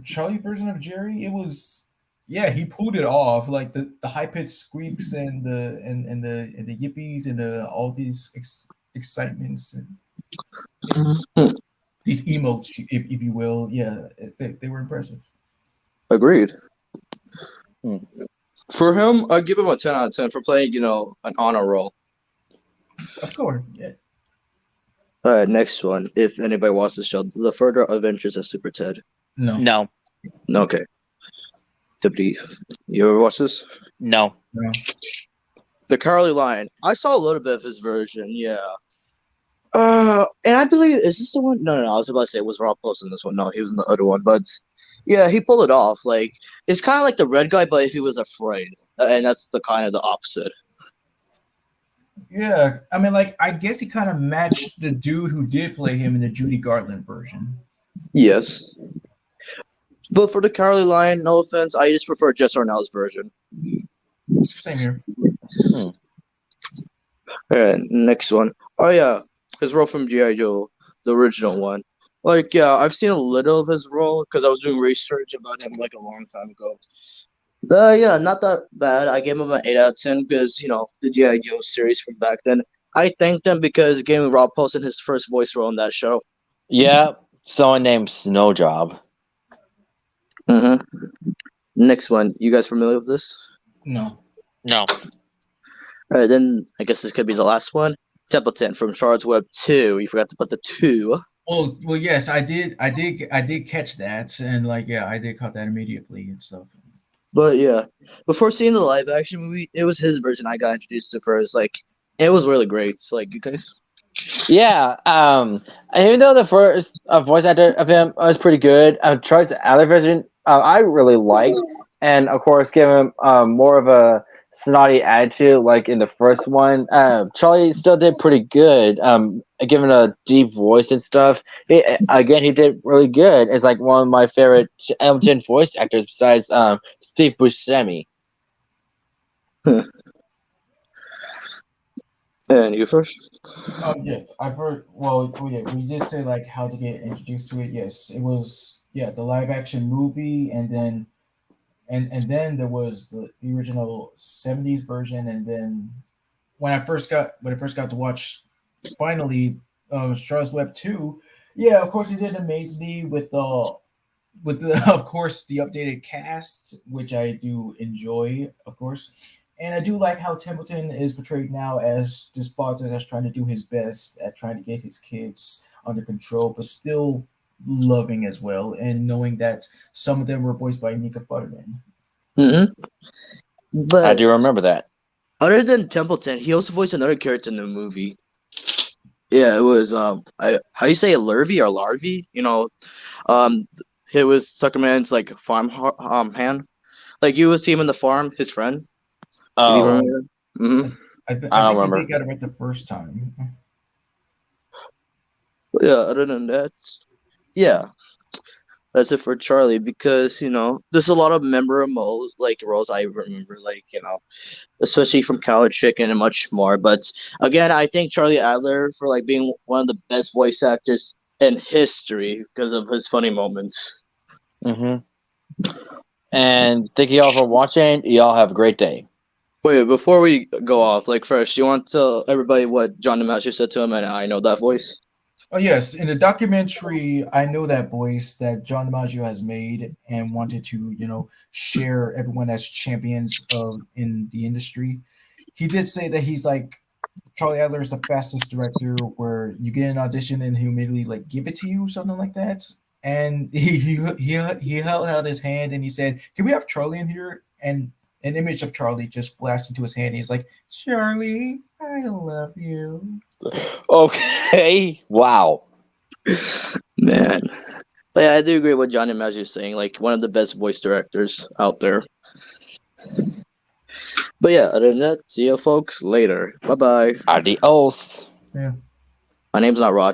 Charlie version of Jerry, it was yeah, he pulled it off. Like the high pitched squeaks and the yippies and the all these excitements and Hmm. these emotes, if you will. Yeah, they were impressive. Agreed. Hmm. For him, I give him a 10 out of 10 for playing, an honor role. Of course, yeah. All right, next one. If anybody watches the show, The Further Adventures of Super Ted. No, No. Okay. Tippity, you ever watch this? No. no. The Cowardly Lion. I saw a little bit of his version. Yeah. And I believe is this the one? No. I was about to say was Rob Close in this one. No, he was in the other one. But yeah, he pulled it off. Like it's kind of like the red guy, but if he was afraid, and that's the kind of the opposite. Yeah, I mean, like, I guess he kind of matched the dude who did play him in the Judy Garland version. Yes. But for the Cowardly Lion, no offense, I just prefer Jess Arnell's version. Same here. Hmm. All right, next one. Oh yeah, his role from G.I. Joe, the original one. Like yeah, I've seen a little of his role because I was doing research about him like a long time ago. Yeah, not that bad. I gave him an 8 out of 10 because the G.I. Joe series from back then. I thanked them because it gave me Rob Paulson his first voice role in that show. Yeah, someone named Snowjob. Mm-hmm. Next one, you guys familiar with this? No. No. All right, then I guess this could be the last one. Templeton from Charlotte's Web 2. You forgot to put the 2. Well, yes, I did catch that, and like, yeah, I did caught that immediately and stuff. But yeah, before seeing the live action movie, it was his version I got introduced to first. Like, it was really great. Like, you guys. Yeah. Even though the first voice actor of him was pretty good, Charles Adler version I really liked, and of course, gave him more of a snotty attitude like in the first one. Charlie still did pretty good. Given a deep voice and stuff, he did really good. It's like one of my favorite Hamilton voice actors besides Steve Buscemi. And you first? Yes, I've heard. Well, yeah, we did say like how to get introduced to it. Yes, it was the live action movie, and then and then there was the original '70s version, and then when I first got to watch finally Charles Web 2, yeah, of course it did amaze me with the of course the updated cast, which I do enjoy, of course. And I do like how Templeton is portrayed now as this father that's trying to do his best at trying to get his kids under control, but still loving as well, and knowing that some of them were voiced by Nika Futterman. Mm-hmm. I But do remember that. Other than Templeton, he also voiced another character in the movie. Yeah, it was how you say it, Lurvy or Larvy? Um, it was Suckerman's like hand. Like you would see him in the farm, his friend. If you remember Oh, that. Mm-hmm. I I don't think you remember. did get it right the first time. Yeah. Other than that, yeah, that's it for Charlie because there's a lot of memorable like roles I remember, like especially from College Chicken and much more. But again, I think Charlie Adler for like being one of the best voice actors in history because of his funny moments. Hmm. And thank you all for watching. Y'all have a great day. Wait, before we go off, like first, you want to tell everybody what John DiMaggio said to him, and I know that voice. Oh yes, in the documentary, I know that voice that John DiMaggio has made and wanted to, share everyone as champions of in the industry. He did say that he's like Charlie Adler is the fastest director where you get an audition and he'll immediately like give it to you, something like that. And he held out his hand and he said, "Can we have Charlie in here?" And an image of Charlie just flashed into his hand. He's like, "Charlie, I love you." Okay. Wow. Man, but yeah, I do agree with what John DiMaggio is saying. Like one of the best voice directors out there. But yeah, other than that, see you folks later. Bye bye. Adios. Yeah. My name's not Roger.